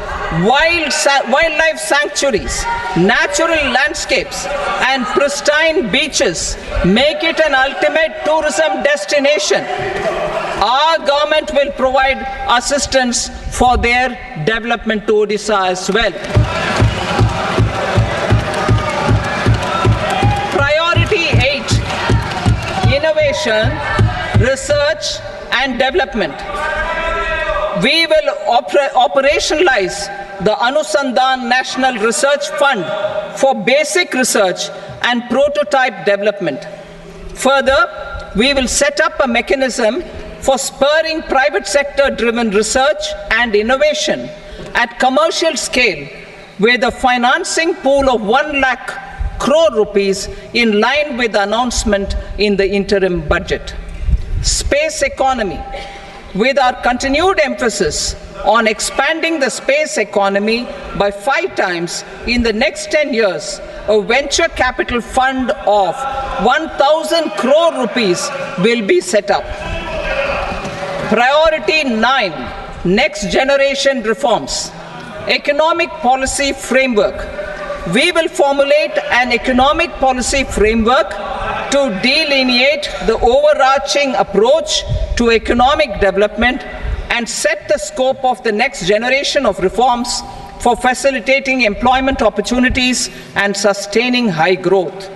wildlife sanctuaries, natural landscapes, and pristine beaches make it an ultimate tourism destination. Our government will provide assistance for their development to Odisha as well. Priority 8, innovation, research and development. We will operationalize the Anusandhan National Research Fund for basic research and prototype development. Further, we will set up a mechanism for spurring private sector driven research and innovation at commercial scale with a financing pool of 1 lakh crore rupees in line with the announcement in the interim budget. Space economy. With our continued emphasis on expanding the space economy by 5 times in the next 10 years, a venture capital fund of 1,000 crore rupees will be set up. Priority 9, next generation reforms. Economic policy framework. We will formulate an economic policy framework to delineate the overarching approach to economic development and set the scope of the next generation of reforms for facilitating employment opportunities and sustaining high growth.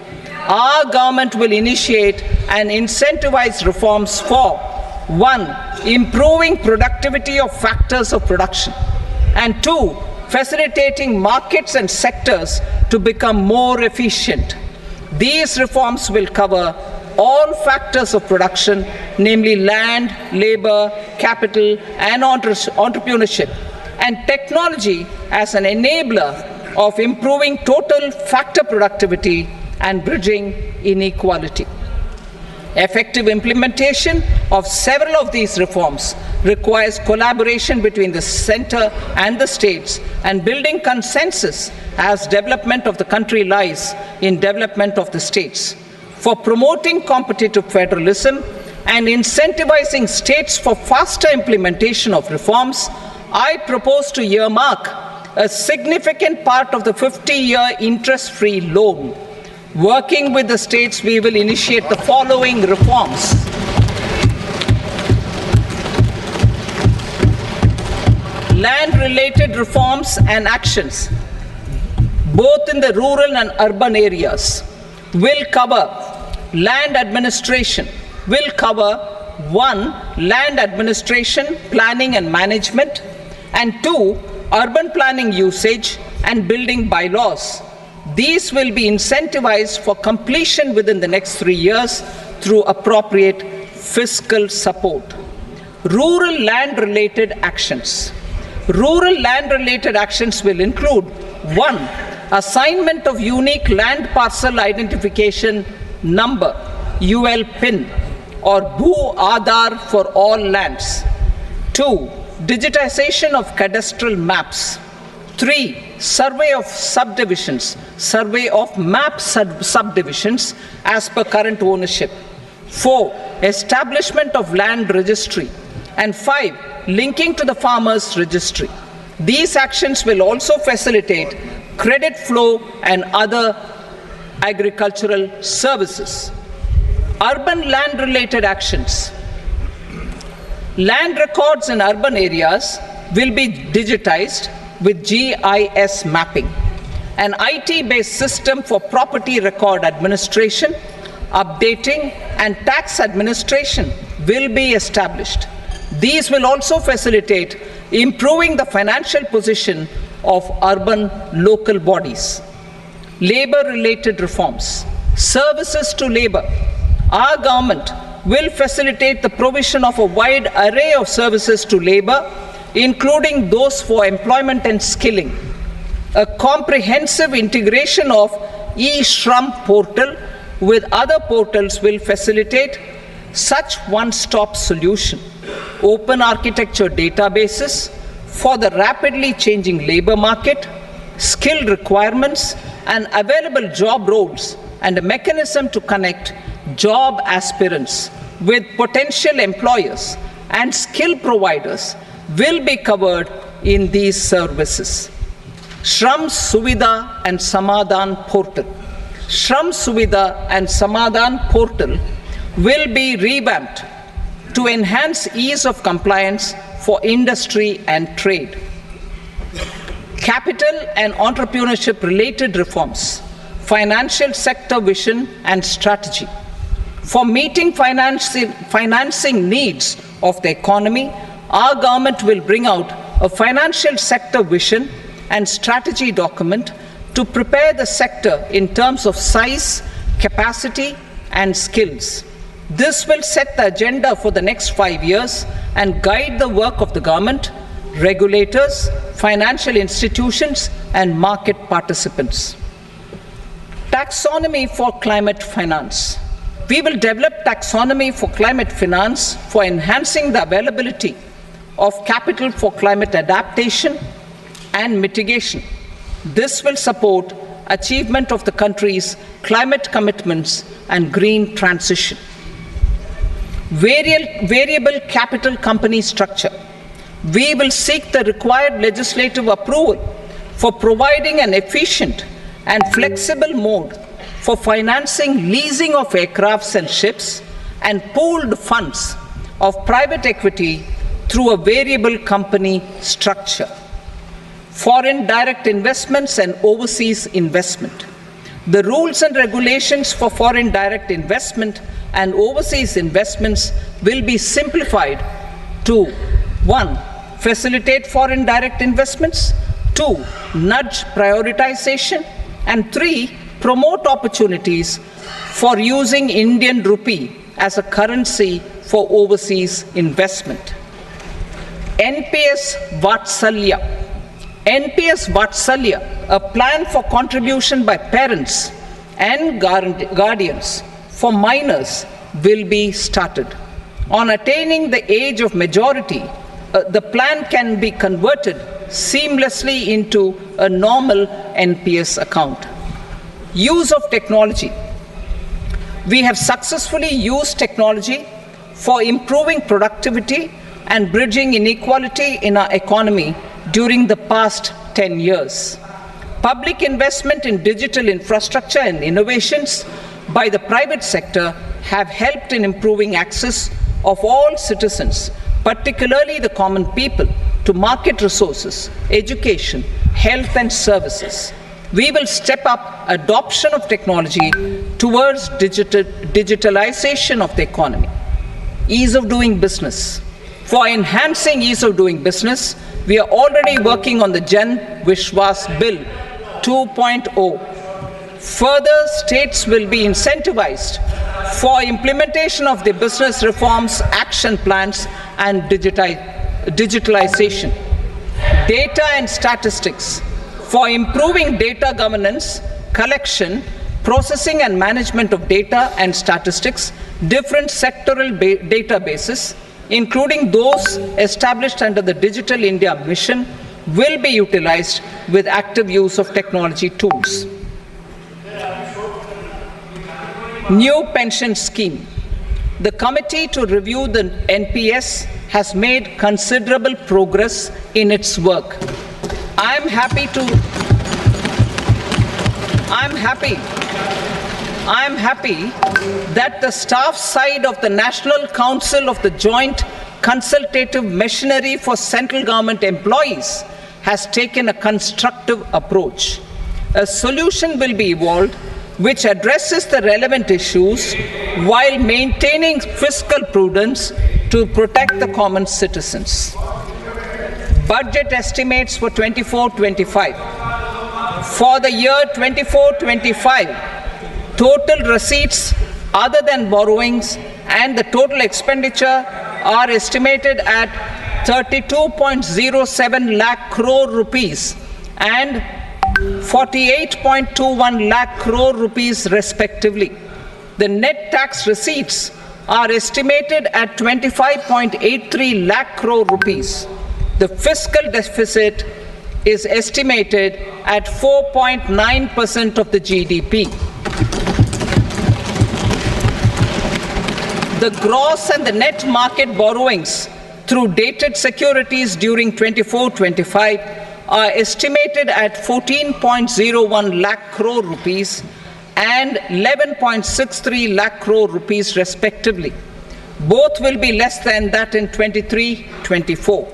Our government will initiate and incentivize reforms for 1. Improving productivity of factors of production, and 2. Facilitating markets and sectors to become more efficient. These reforms will cover all factors of production, namely land, labor, capital, and entrepreneurship, and technology as an enabler of improving total factor productivity and bridging inequality. Effective implementation of several of these reforms requires collaboration between the center and the states, and building consensus as development of the country lies in development of the states. For promoting competitive federalism and incentivizing states for faster implementation of reforms, I propose to earmark a significant part of the 50-year interest-free loan. Working with the states, we will initiate the following reforms. Land-related reforms and actions, both in the rural and urban areas, will cover land administration, will cover 1. Land administration, planning and management, and 2. Urban planning usage and building bylaws. These will be incentivized for completion within the next 3 years through appropriate fiscal support. Rural land-related actions. Rural land-related actions will include 1. Assignment of unique land parcel identification number, UL PIN, or Bhu Aadhaar for all lands. 2. Digitization of cadastral maps. 3. Survey of subdivisions, survey of map subdivisions as per current ownership. 4. Establishment of land registry. And 5. Linking to the farmers registry. These actions will also facilitate credit flow and other agricultural services. Urban land-related actions. Land records in urban areas will be digitized with GIS mapping. An IT-based system for property record administration, updating, and tax administration will be established. These will also facilitate improving the financial position of urban local bodies. Labor-related reforms. Services to labor. Our government will facilitate the provision of a wide array of services to labor, including those for employment and skilling. A comprehensive integration of e-Shram portal with other portals will facilitate such one-stop solution. Open architecture databases for the rapidly changing labor market, skill requirements, and available job roles, and a mechanism to connect job aspirants with potential employers and skill providers will be covered in these services. Shram Suvidha and Samadhan portal. Shram Suvidha and Samadhan portal will be revamped to enhance ease of compliance for industry and trade. Capital and entrepreneurship related reforms. Financial sector vision and strategy. For meeting financing needs of the economy, our government will bring out a financial sector vision and strategy document to prepare the sector in terms of size, capacity, and skills. This will set the agenda for the next 5 years and guide the work of the government, regulators, financial institutions, and market participants. Taxonomy for climate finance. We will develop taxonomy for climate finance for enhancing the availability of capital for climate adaptation and mitigation. This will support achievement of the country's climate commitments and green transition. Variable capital company structure. We will seek the required legislative approval for providing an efficient and flexible mode for financing leasing of aircrafts and ships and pooled funds of private equity through a variable company structure. Foreign direct investments and overseas investment. The rules and regulations for foreign direct investment and overseas investments will be simplified to 1. Facilitate foreign direct investments, 2. Nudge prioritization, and 3. Promote opportunities for using Indian rupee as a currency for overseas investment. NPS Vatsalya. NPS Vatsalya, a plan for contribution by parents and guardians for minors, will be started. On attaining the age of majority, the plan can be converted seamlessly into a normal NPS account. Use of technology. We have successfully used technology for improving productivity and bridging inequality in our economy during the past 10 years. Public investment in digital infrastructure and innovations by the private sector have helped in improving access of all citizens, particularly the common people, to market resources, education, health and services. We will step up adoption of technology towards digitalization of the economy. Ease of doing business. For enhancing ease of doing business, we are already working on the Jan Vishwas Bill 2.0. Further, states will be incentivized for implementation of the business reforms, action plans, and digitalization. Data and statistics. For improving data governance, collection, processing and management of data and statistics, different sectoral databases, including those established under the Digital India Mission, will be utilized with active use of technology tools. New pension scheme. The committee to review the NPS has made considerable progress in its work. I am happy that the staff side of the National Council of the Joint Consultative Machinery for Central Government Employees has taken a constructive approach. A solution will be evolved which addresses the relevant issues while maintaining fiscal prudence to protect the common citizens. Budget estimates for 24-25. For the year 24-25, total receipts other than borrowings and the total expenditure are estimated at 32.07 lakh crore rupees and 48.21 lakh crore rupees respectively. The net tax receipts are estimated at 25.83 lakh crore rupees. The fiscal deficit is estimated at 4.9% of the GDP. The gross and the net market borrowings through dated securities during 24-25 are estimated at 14.01 lakh crore rupees and 11.63 lakh crore rupees respectively. Both will be less than that in 23-24.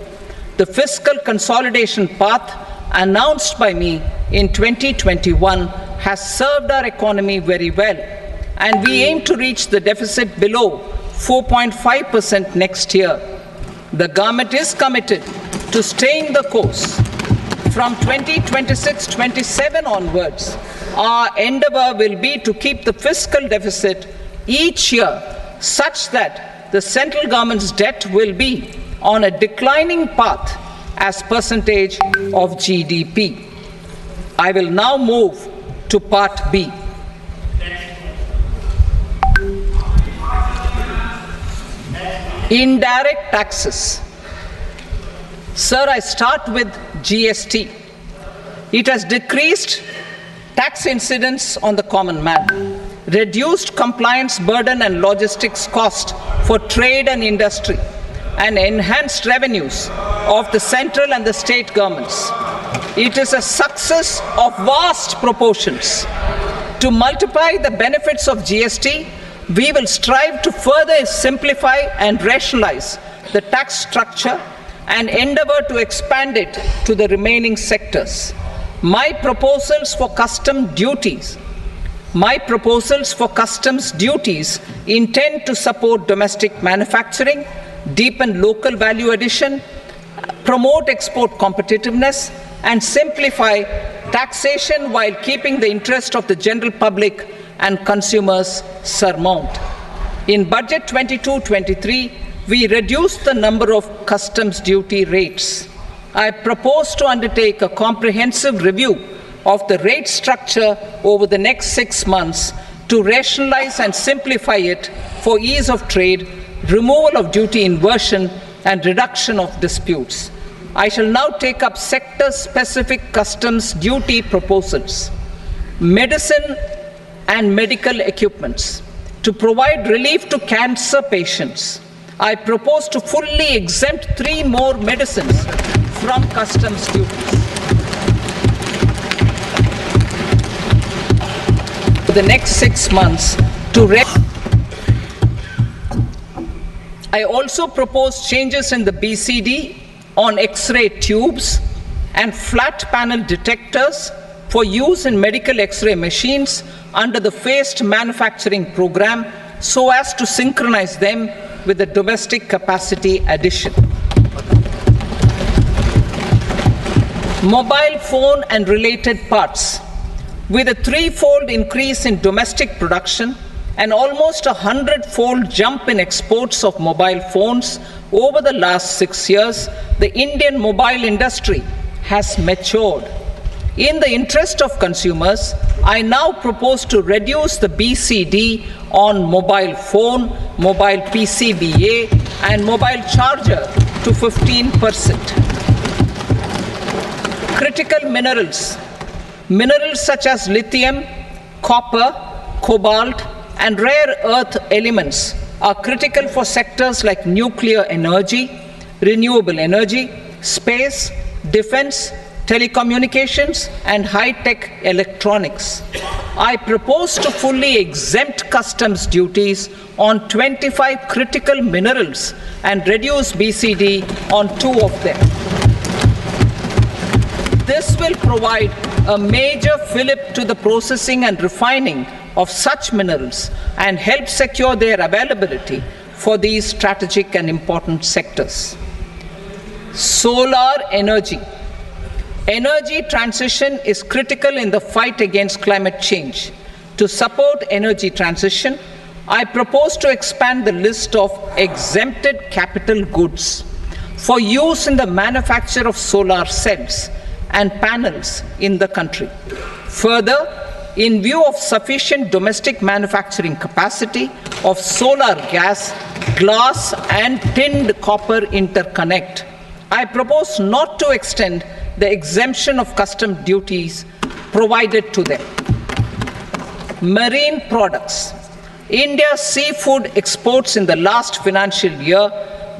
The fiscal consolidation path announced by me in 2021 has served our economy very well, and we aim to reach the deficit below 4.5% next year. The government is committed to staying the course. From 2026-27 onwards, our endeavor will be to keep the fiscal deficit each year such that the central government's debt will be on a declining path as percentage of GDP. I will now move to Part B. Indirect taxes. Sir, I start with GST. It has decreased tax incidence on the common man, reduced compliance burden and logistics cost for trade and industry, and enhanced revenues of the central and the state governments. It is a success of vast proportions. To multiply the benefits of GST, we will strive to further simplify and rationalize the tax structure and endeavor to expand it to the remaining sectors. My proposals for custom duties My proposals for customs duties intend to support domestic manufacturing, deepen local value addition, promote export competitiveness, and simplify taxation while keeping the interest of the general public and consumers paramount. In Budget 22-23, we reduced the number of customs duty rates. I propose to undertake a comprehensive review of the rate structure over the next 6 months to rationalize and simplify it for ease of trade, removal of duty inversion, and reduction of disputes. I shall now take up sector-specific customs duty proposals. Medicine and medical equipments. To provide relief to cancer patients, I propose to fully exempt 3 more medicines from customs duties. For the next 6 months, I also propose changes in the BCD on X-ray tubes and flat panel detectors for use in medical X-ray machines under the phased manufacturing program so as to synchronize them with the domestic capacity addition. Mobile phone and related parts. With a 3-fold increase in domestic production and almost a 100-fold jump in exports of mobile phones over the last 6 years, the Indian mobile industry has matured. In the interest of consumers, I now propose to reduce the BCD on mobile phone, mobile PCBA, and mobile charger to 15%. Critical minerals. Minerals such as lithium, copper, cobalt, and rare earth elements are critical for sectors like nuclear energy, renewable energy, space, defense, telecommunications, and high-tech electronics. I propose to fully exempt customs duties on 25 critical minerals and reduce BCD on 2 of them. This will provide a major fillip to the processing and refining of such minerals and help secure their availability for these strategic and important sectors. Solar energy. Energy transition is critical in the fight against climate change. To support energy transition, I propose to expand the list of exempted capital goods for use in the manufacture of solar cells and panels in the country. Further, in view of sufficient domestic manufacturing capacity of solar gas, glass, and tinned copper interconnect, I propose not to extend the exemption of custom duties provided to them. Marine products. India's seafood exports in the last financial year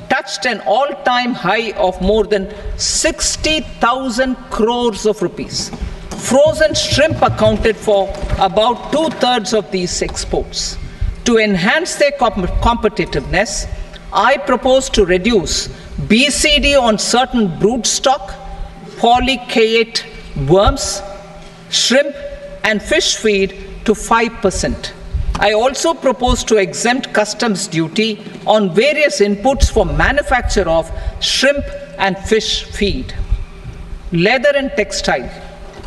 touched an all-time high of more than 60,000 crores of rupees. Frozen shrimp accounted for about 2/3 of these exports. To enhance their competitiveness, I propose to reduce BCD on certain broodstock, polychaete worms, shrimp, and fish feed to 5%. I also propose to exempt customs duty on various inputs for manufacture of shrimp and fish feed. Leather and textile.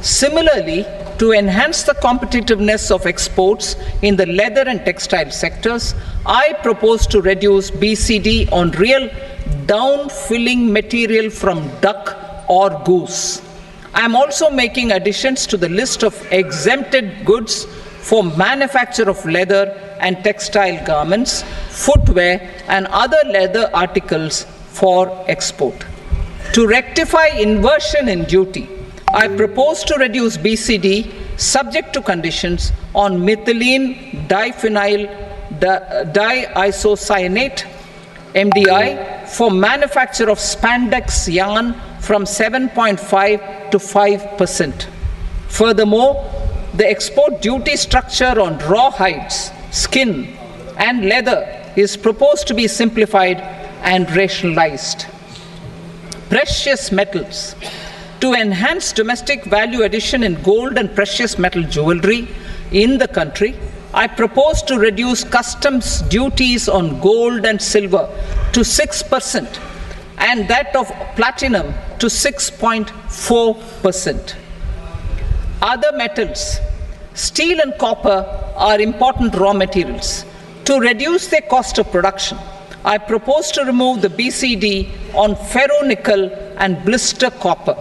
Similarly, to enhance the competitiveness of exports in the leather and textile sectors, I propose to reduce BCD on real down-filling material from duck or goose. I am also making additions to the list of exempted goods for manufacture of leather and textile garments, footwear, and other leather articles for export. To rectify inversion in duty, I propose to reduce BCD subject to conditions on methylene diphenyl diisocyanate MDI for manufacture of spandex yarn from 7.5 to 5%. Furthermore, the export duty structure on raw hides, skin, and leather is proposed to be simplified and rationalized. Precious metals. To enhance domestic value addition in gold and precious metal jewelry, in the country, I propose to reduce customs duties on gold and silver to 6% and that of platinum to 6.4%. Other metals, steel and copper are important raw materials. To reduce their cost of production, I propose to remove the BCD on ferronickel and blister copper.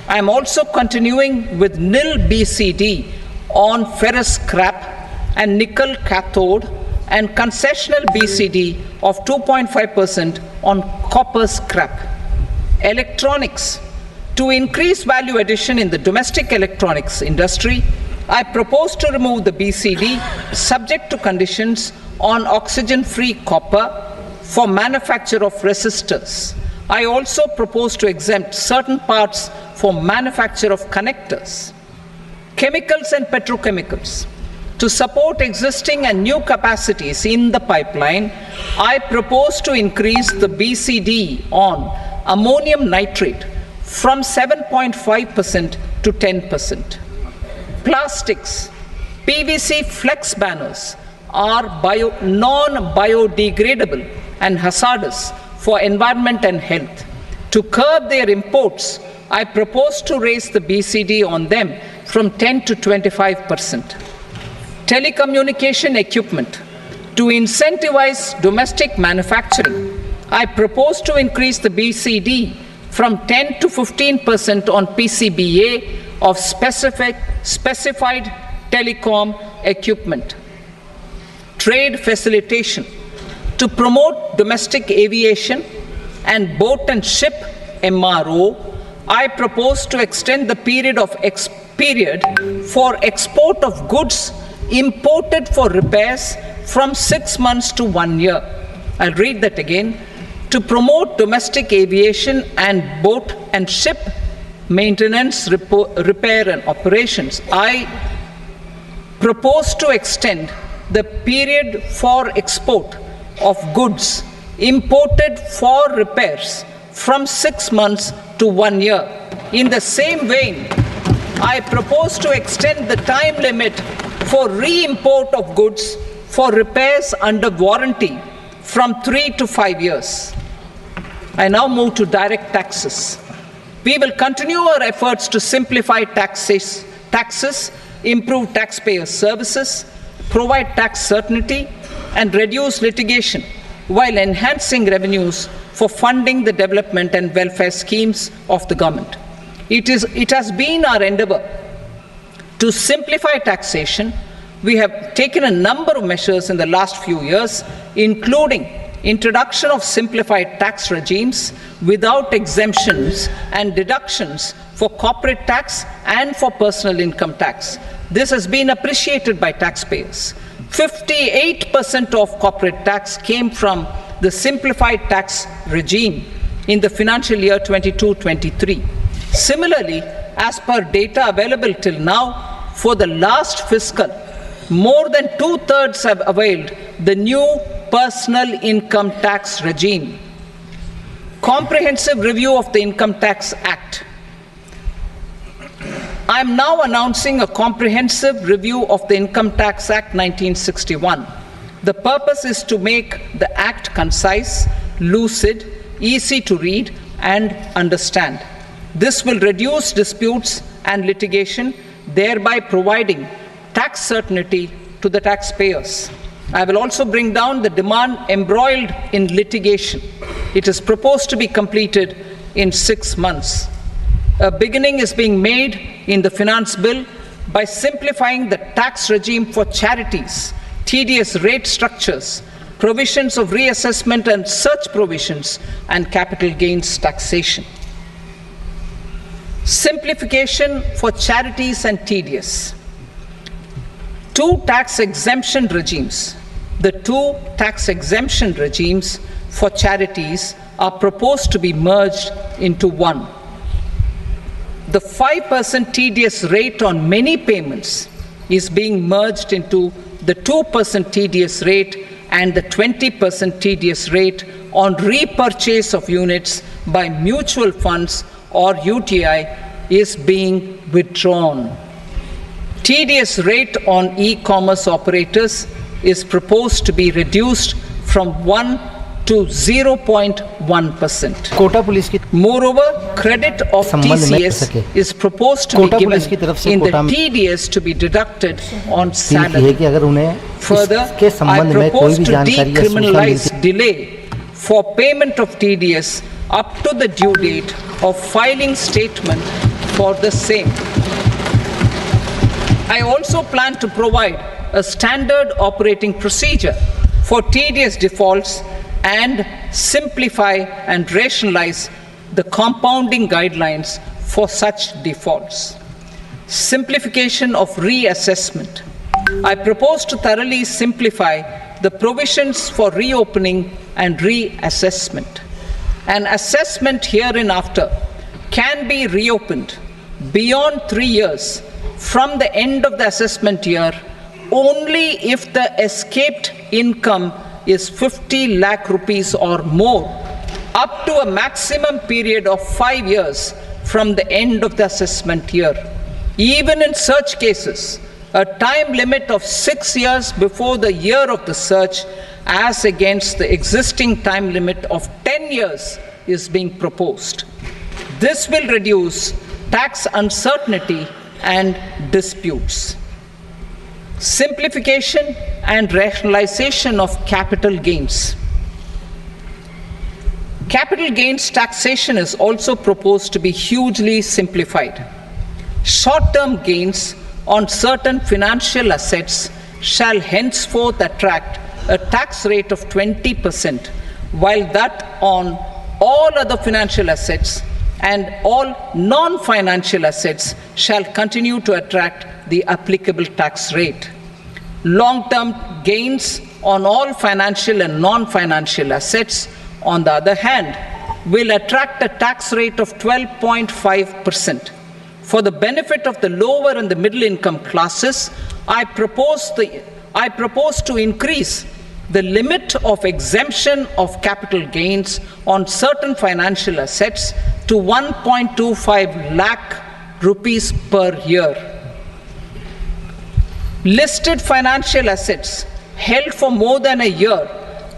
I am also continuing with nil BCD on ferrous scrap and nickel cathode and concessional BCD of 2.5% on copper scrap. Electronics. To increase value addition in the domestic electronics industry, I propose to remove the BCD subject to conditions on oxygen-free copper for manufacture of resistors. I also propose to exempt certain parts for manufacture of connectors. Chemicals and petrochemicals. To support existing and new capacities in the pipeline, I propose to increase the BCD on ammonium nitrate from 7.5% to 10%. Plastics. PVC flex banners are non-biodegradable and hazardous for environment and health. To curb their imports, I propose to raise the BCD on them from 10 to 25%. Telecommunication equipment. To incentivize domestic manufacturing, I propose to increase the BCD from 10 to 15% on PCBA of specified telecom equipment. Trade facilitation. To promote domestic aviation and boat and ship MRO, I propose to extend the period for export of goods imported for repairs from 6 months to 1 year. I'll read that again. To promote domestic aviation and boat and ship maintenance, repair and operations, I propose to extend the period for export of goods imported for repairs from 6 months to 1 year. In the same vein, I propose to extend the time limit for re-import of goods for repairs under warranty from 3 to 5 years. I now move to direct taxes. We will continue our efforts to simplify taxes, improve taxpayer services, provide tax certainty, and reduce litigation while enhancing revenues for funding the development and welfare schemes of the government. It has been our endeavor to simplify taxation. We have taken a number of measures in the last few years, including introduction of simplified tax regimes without exemptions and deductions for corporate tax and for personal income tax. This has been appreciated by taxpayers. 58% of corporate tax came from the simplified tax regime in the financial year 22-23. Similarly, as per data available till now, for the last fiscal, more than 2/3 have availed the new personal income tax regime. Comprehensive review of the Income Tax Act. I am now announcing a comprehensive review of the Income Tax Act 1961. The purpose is to make the Act concise, lucid, easy to read and understand. This will reduce disputes and litigation, thereby providing tax certainty to the taxpayers. I will also bring down the demand embroiled in litigation. It is proposed to be completed in 6 months. A beginning is being made in the finance bill by simplifying the tax regime for charities, tedious rate structures, provisions of reassessment and such provisions, and capital gains taxation. Simplification for charities and tedious. Two tax exemption regimes. The two tax exemption regimes for charities are proposed to be merged into one. The 5% tedious rate on many payments is being merged into the 2% tedious rate, and the 20% tedious rate on repurchase of units by mutual funds or UTI is being withdrawn. TDS rate on e-commerce operators is proposed to be reduced from 1 to 0.1%. Kota police की Moreover, credit of संबंध में TCS सके। is proposed to be Kota police की तरफ given से in the Kota में TDS to be deducted on है salary. कि अगर उन्हें Further, इसके I संबंध में कोई propose भी to जानकारी या सूचना decriminalize मिलती delay for payment of TDS up to the due date of filing statement for the same. I also plan to provide a standard operating procedure for TDS defaults and simplify and rationalize the compounding guidelines for such defaults. Simplification of reassessment. I propose to thoroughly simplify the provisions for reopening and reassessment. An assessment hereinafter can be reopened beyond 3 years from the end of the assessment year only if the escaped income is 50 lakh rupees or more, up to a maximum period of 5 years from the end of the assessment year. Even in such cases, a time limit of 6 years before the year of the search, as against the existing time limit of 10 years, is being proposed. This will reduce tax uncertainty and disputes. Simplification and rationalization of capital gains. Capital gains taxation is also proposed to be hugely simplified. Short-term gains on certain financial assets shall henceforth attract a tax rate of 20%, while that on all other financial assets and all non-financial assets shall continue to attract the applicable tax rate. Long-term gains on all financial and non-financial assets, on the other hand, will attract a tax rate of 12.5%. For the benefit of the lower and the middle income classes, I propose to increase the limit of exemption of capital gains on certain financial assets to 1.25 lakh rupees per year. Listed financial assets held for more than a year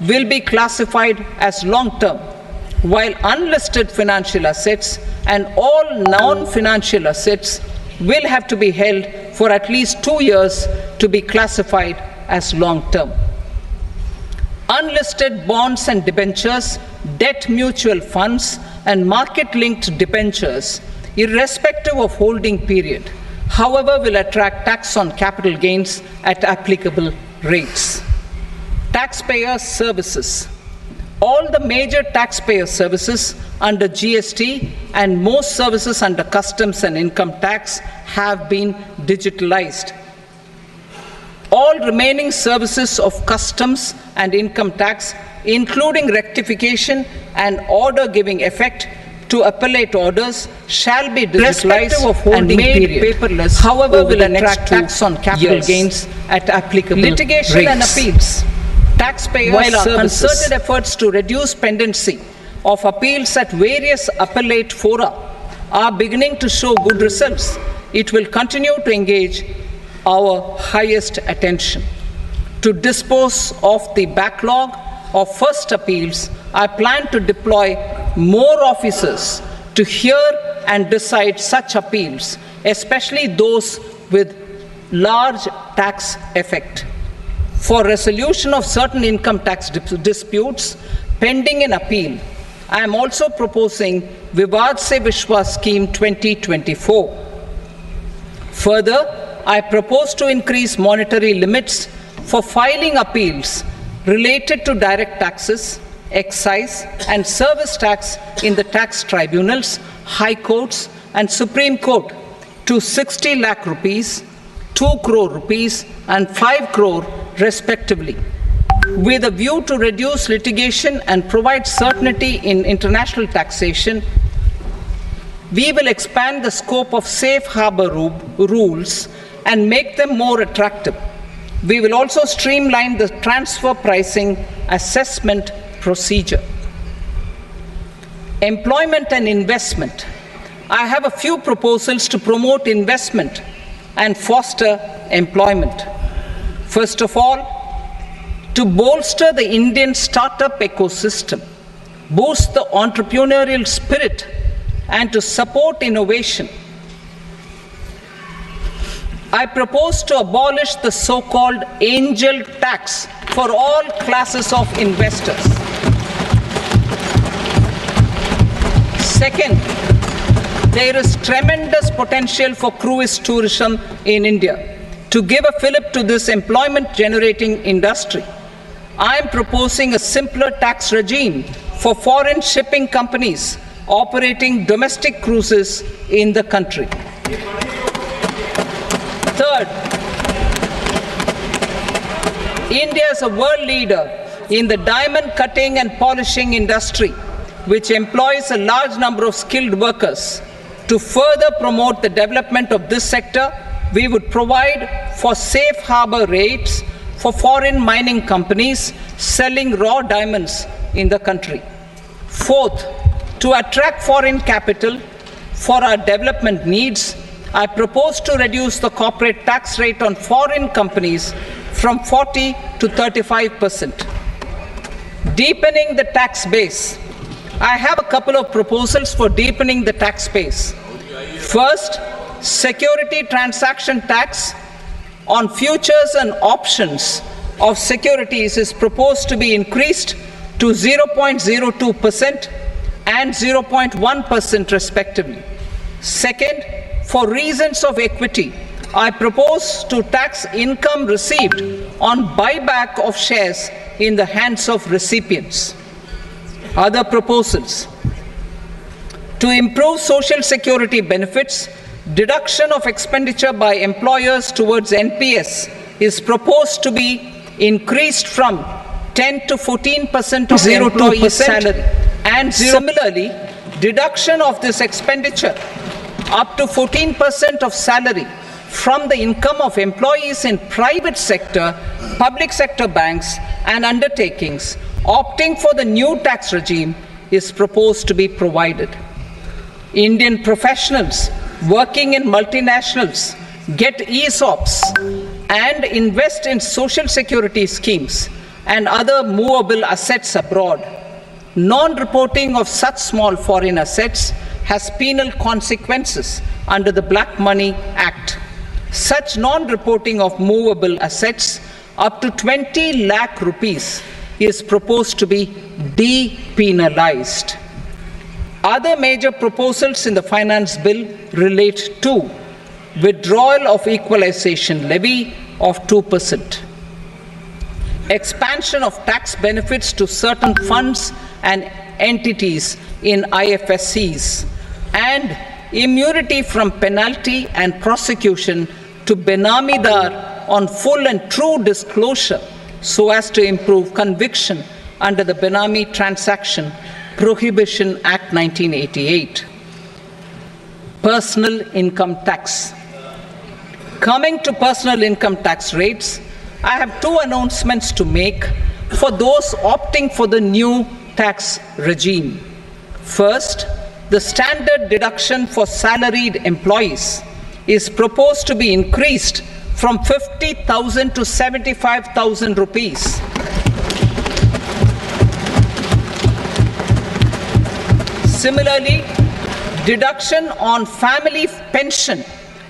will be classified as long-term, while unlisted financial assets and all non-financial assets will have to be held for at least 2 years to be classified as long-term. Unlisted bonds and debentures, debt mutual funds, and market-linked debentures, irrespective of holding period, however, will attract tax on capital gains at applicable rates. Taxpayer services. All the major taxpayer services under GST and most services under customs and income tax have been digitalized. All remaining services of customs and income tax, including rectification and order giving effect to appellate orders, shall be digitalized and made paperless. However, will attract tax on capital gains at applicable litigation rates. And appeals. Taxpayer while our concerted efforts to reduce pendency of appeals at various appellate fora are beginning to show good results, it will continue to engage our highest attention. To dispose of the backlog of first appeals, I plan to deploy more officers to hear and decide such appeals, especially those with large tax effect. For resolution of certain income tax disputes pending in appeal, I am also proposing Vivad Se Vishwas Scheme 2024. Further, I propose to increase monetary limits for filing appeals related to direct taxes, excise, and service tax in the tax tribunals, high courts, and Supreme Court to 60 lakh rupees, 2 crore rupees, and 5 crore respectively, with a view to reduce litigation and provide certainty in international taxation. We will expand the scope of safe harbor rules and make them more attractive. We will also streamline the transfer pricing assessment procedure. Employment and investment. I have a few proposals to promote investment and foster employment. First of all, to bolster the Indian startup ecosystem, boost the entrepreneurial spirit, and to support innovation, I propose to abolish the so-called angel tax for all classes of investors. Second, there is tremendous potential for cruise tourism in India. To give a fillip to this employment-generating industry, I am proposing a simpler tax regime for foreign shipping companies operating domestic cruises in the country. Third, India is a world leader in the diamond cutting and polishing industry, which employs a large number of skilled workers. To further promote the development of this sector, we would provide for safe harbor rates for foreign mining companies selling raw diamonds in the country. Fourth, to attract foreign capital for our development needs, I propose to reduce the corporate tax rate on foreign companies from 40 to 35%. Deepening the tax base. I have a couple of proposals for deepening the tax base. First, security transaction tax on futures and options of securities is proposed to be increased to 0.02% and 0.1% respectively. Second, for reasons of equity, I propose to tax income received on buyback of shares in the hands of recipients. Other proposals: to improve social security benefits, deduction of expenditure by employers towards NPS is proposed to be increased from 10 to 14% of employee salary, and similarly, deduction of this expenditure up to 14% of salary from the income of employees in private sector, public sector banks and undertakings opting for the new tax regime is proposed to be provided. Indian professionals working in multinationals get ESOPs and invest in social security schemes and other movable assets abroad. Non-reporting of such small foreign assets has penal consequences under the Black Money Act. Such non-reporting of movable assets up to 20 lakh rupees is proposed to be depenalized. Other major proposals in the finance bill relate to withdrawal of equalization levy of 2%, expansion of tax benefits to certain funds and entities in IFSCs, and immunity from penalty and prosecution to Benamidar on full and true disclosure so as to improve conviction under the Benami Transaction Prohibition Act 1988. Personal income tax. Coming to personal income tax rates, I have two announcements to make for those opting for the new tax regime. First, the standard deduction for salaried employees is proposed to be increased from 50,000 to 75,000 rupees. Similarly, deduction on family pension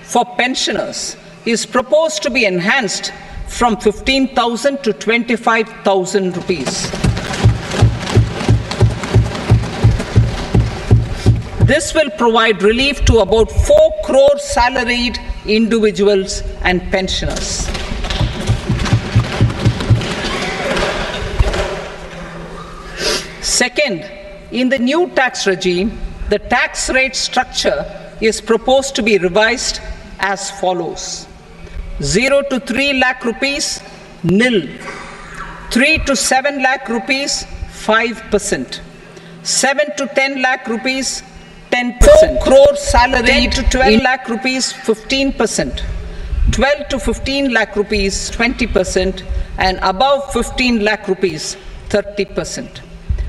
for pensioners is proposed to be enhanced from 15,000 to 25,000 rupees. This will provide relief to about 4 crore salaried individuals and pensioners. Second, in the new tax regime, the tax rate structure is proposed to be revised as follows: 0 to 3 lakh rupees, nil; 3 to 7 lakh rupees, 5%; 7 to 10 lakh rupees, 10%; 4 crore salary to 12 lakh rupees, 15%; 12 to 15 lakh rupees, 20%; and above 15 lakh rupees, 30%.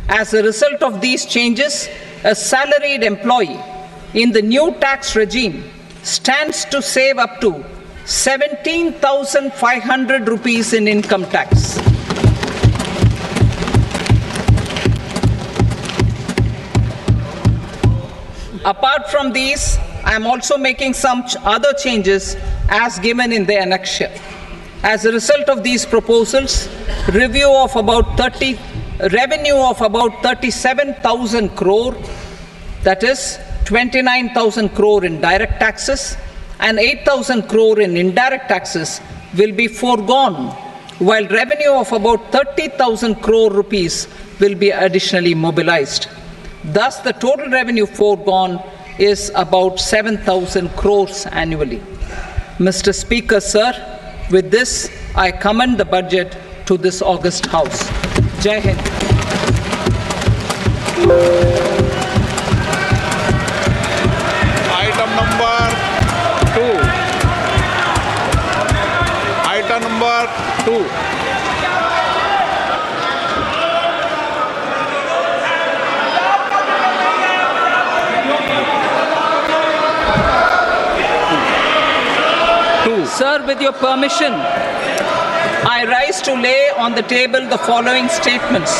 As a result of these changes, a salaried employee in the new tax regime stands to save up to 17,500 rupees in income tax. Apart from these, I am also making some other changes as given in the annexure. As a result of these proposals, revenue of about 37,000 crore, that is 29,000 crore in direct taxes and 8,000 crore in indirect taxes will be foregone, while revenue of about 30,000 crore rupees will be additionally mobilized. Thus, the total revenue foregone is about 7,000 crores annually. Mr. Speaker, sir, with this, I commend the budget to this august House. Jai Hind. Item number 2. Item number 2. Sir, with your permission, I rise to lay on the table the following statements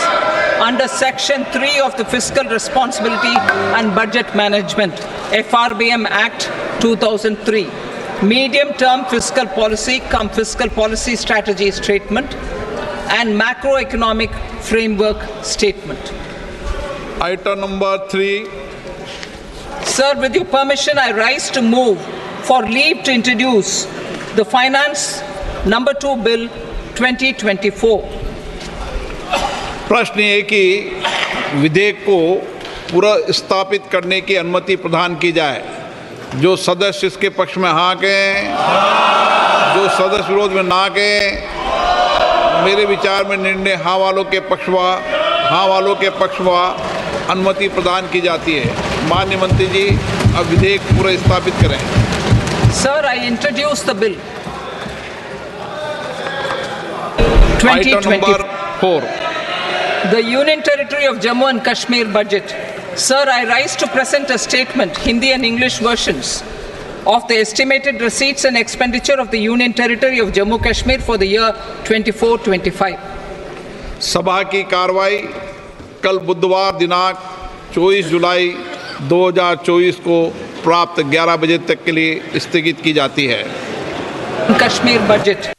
under Section 3 of the Fiscal Responsibility and Budget Management, FRBM Act 2003, Medium-Term Fiscal Policy cum Fiscal Policy Strategy Statement, and Macroeconomic Framework Statement. Item number 3. Sir, with your permission, I rise to move for leave to introduce the Finance Number 2 Bill 2024. प्रश्न ये कि विधेयक को पुनर्स्थापित करने की अनुमति प्रदान की जाए। जो सदस्य इसके पक्ष में हाँ कहें, जो सदस्य विरोध में ना कहें। मेरे विचार में निर्णय हाँ वालों के पक्ष व अनुमति प्रदान की जाती है। माननीय मंत्री जी, अब विधेयक पुनर्स्थापित करें। Sir, I introduce the bill. Item number 4. The Union Territory of Jammu and Kashmir budget. Sir, I rise to present a statement, Hindi and English versions, of the estimated receipts and expenditure of the Union Territory of Jammu Kashmir for the year 24-25. सभा की कार्रवाई कल बुधवार दिनांक 24 जुलाई 2024 को प्राप्त 11 बजे तक के लिए स्थगित की जाती है। Kashmir budget.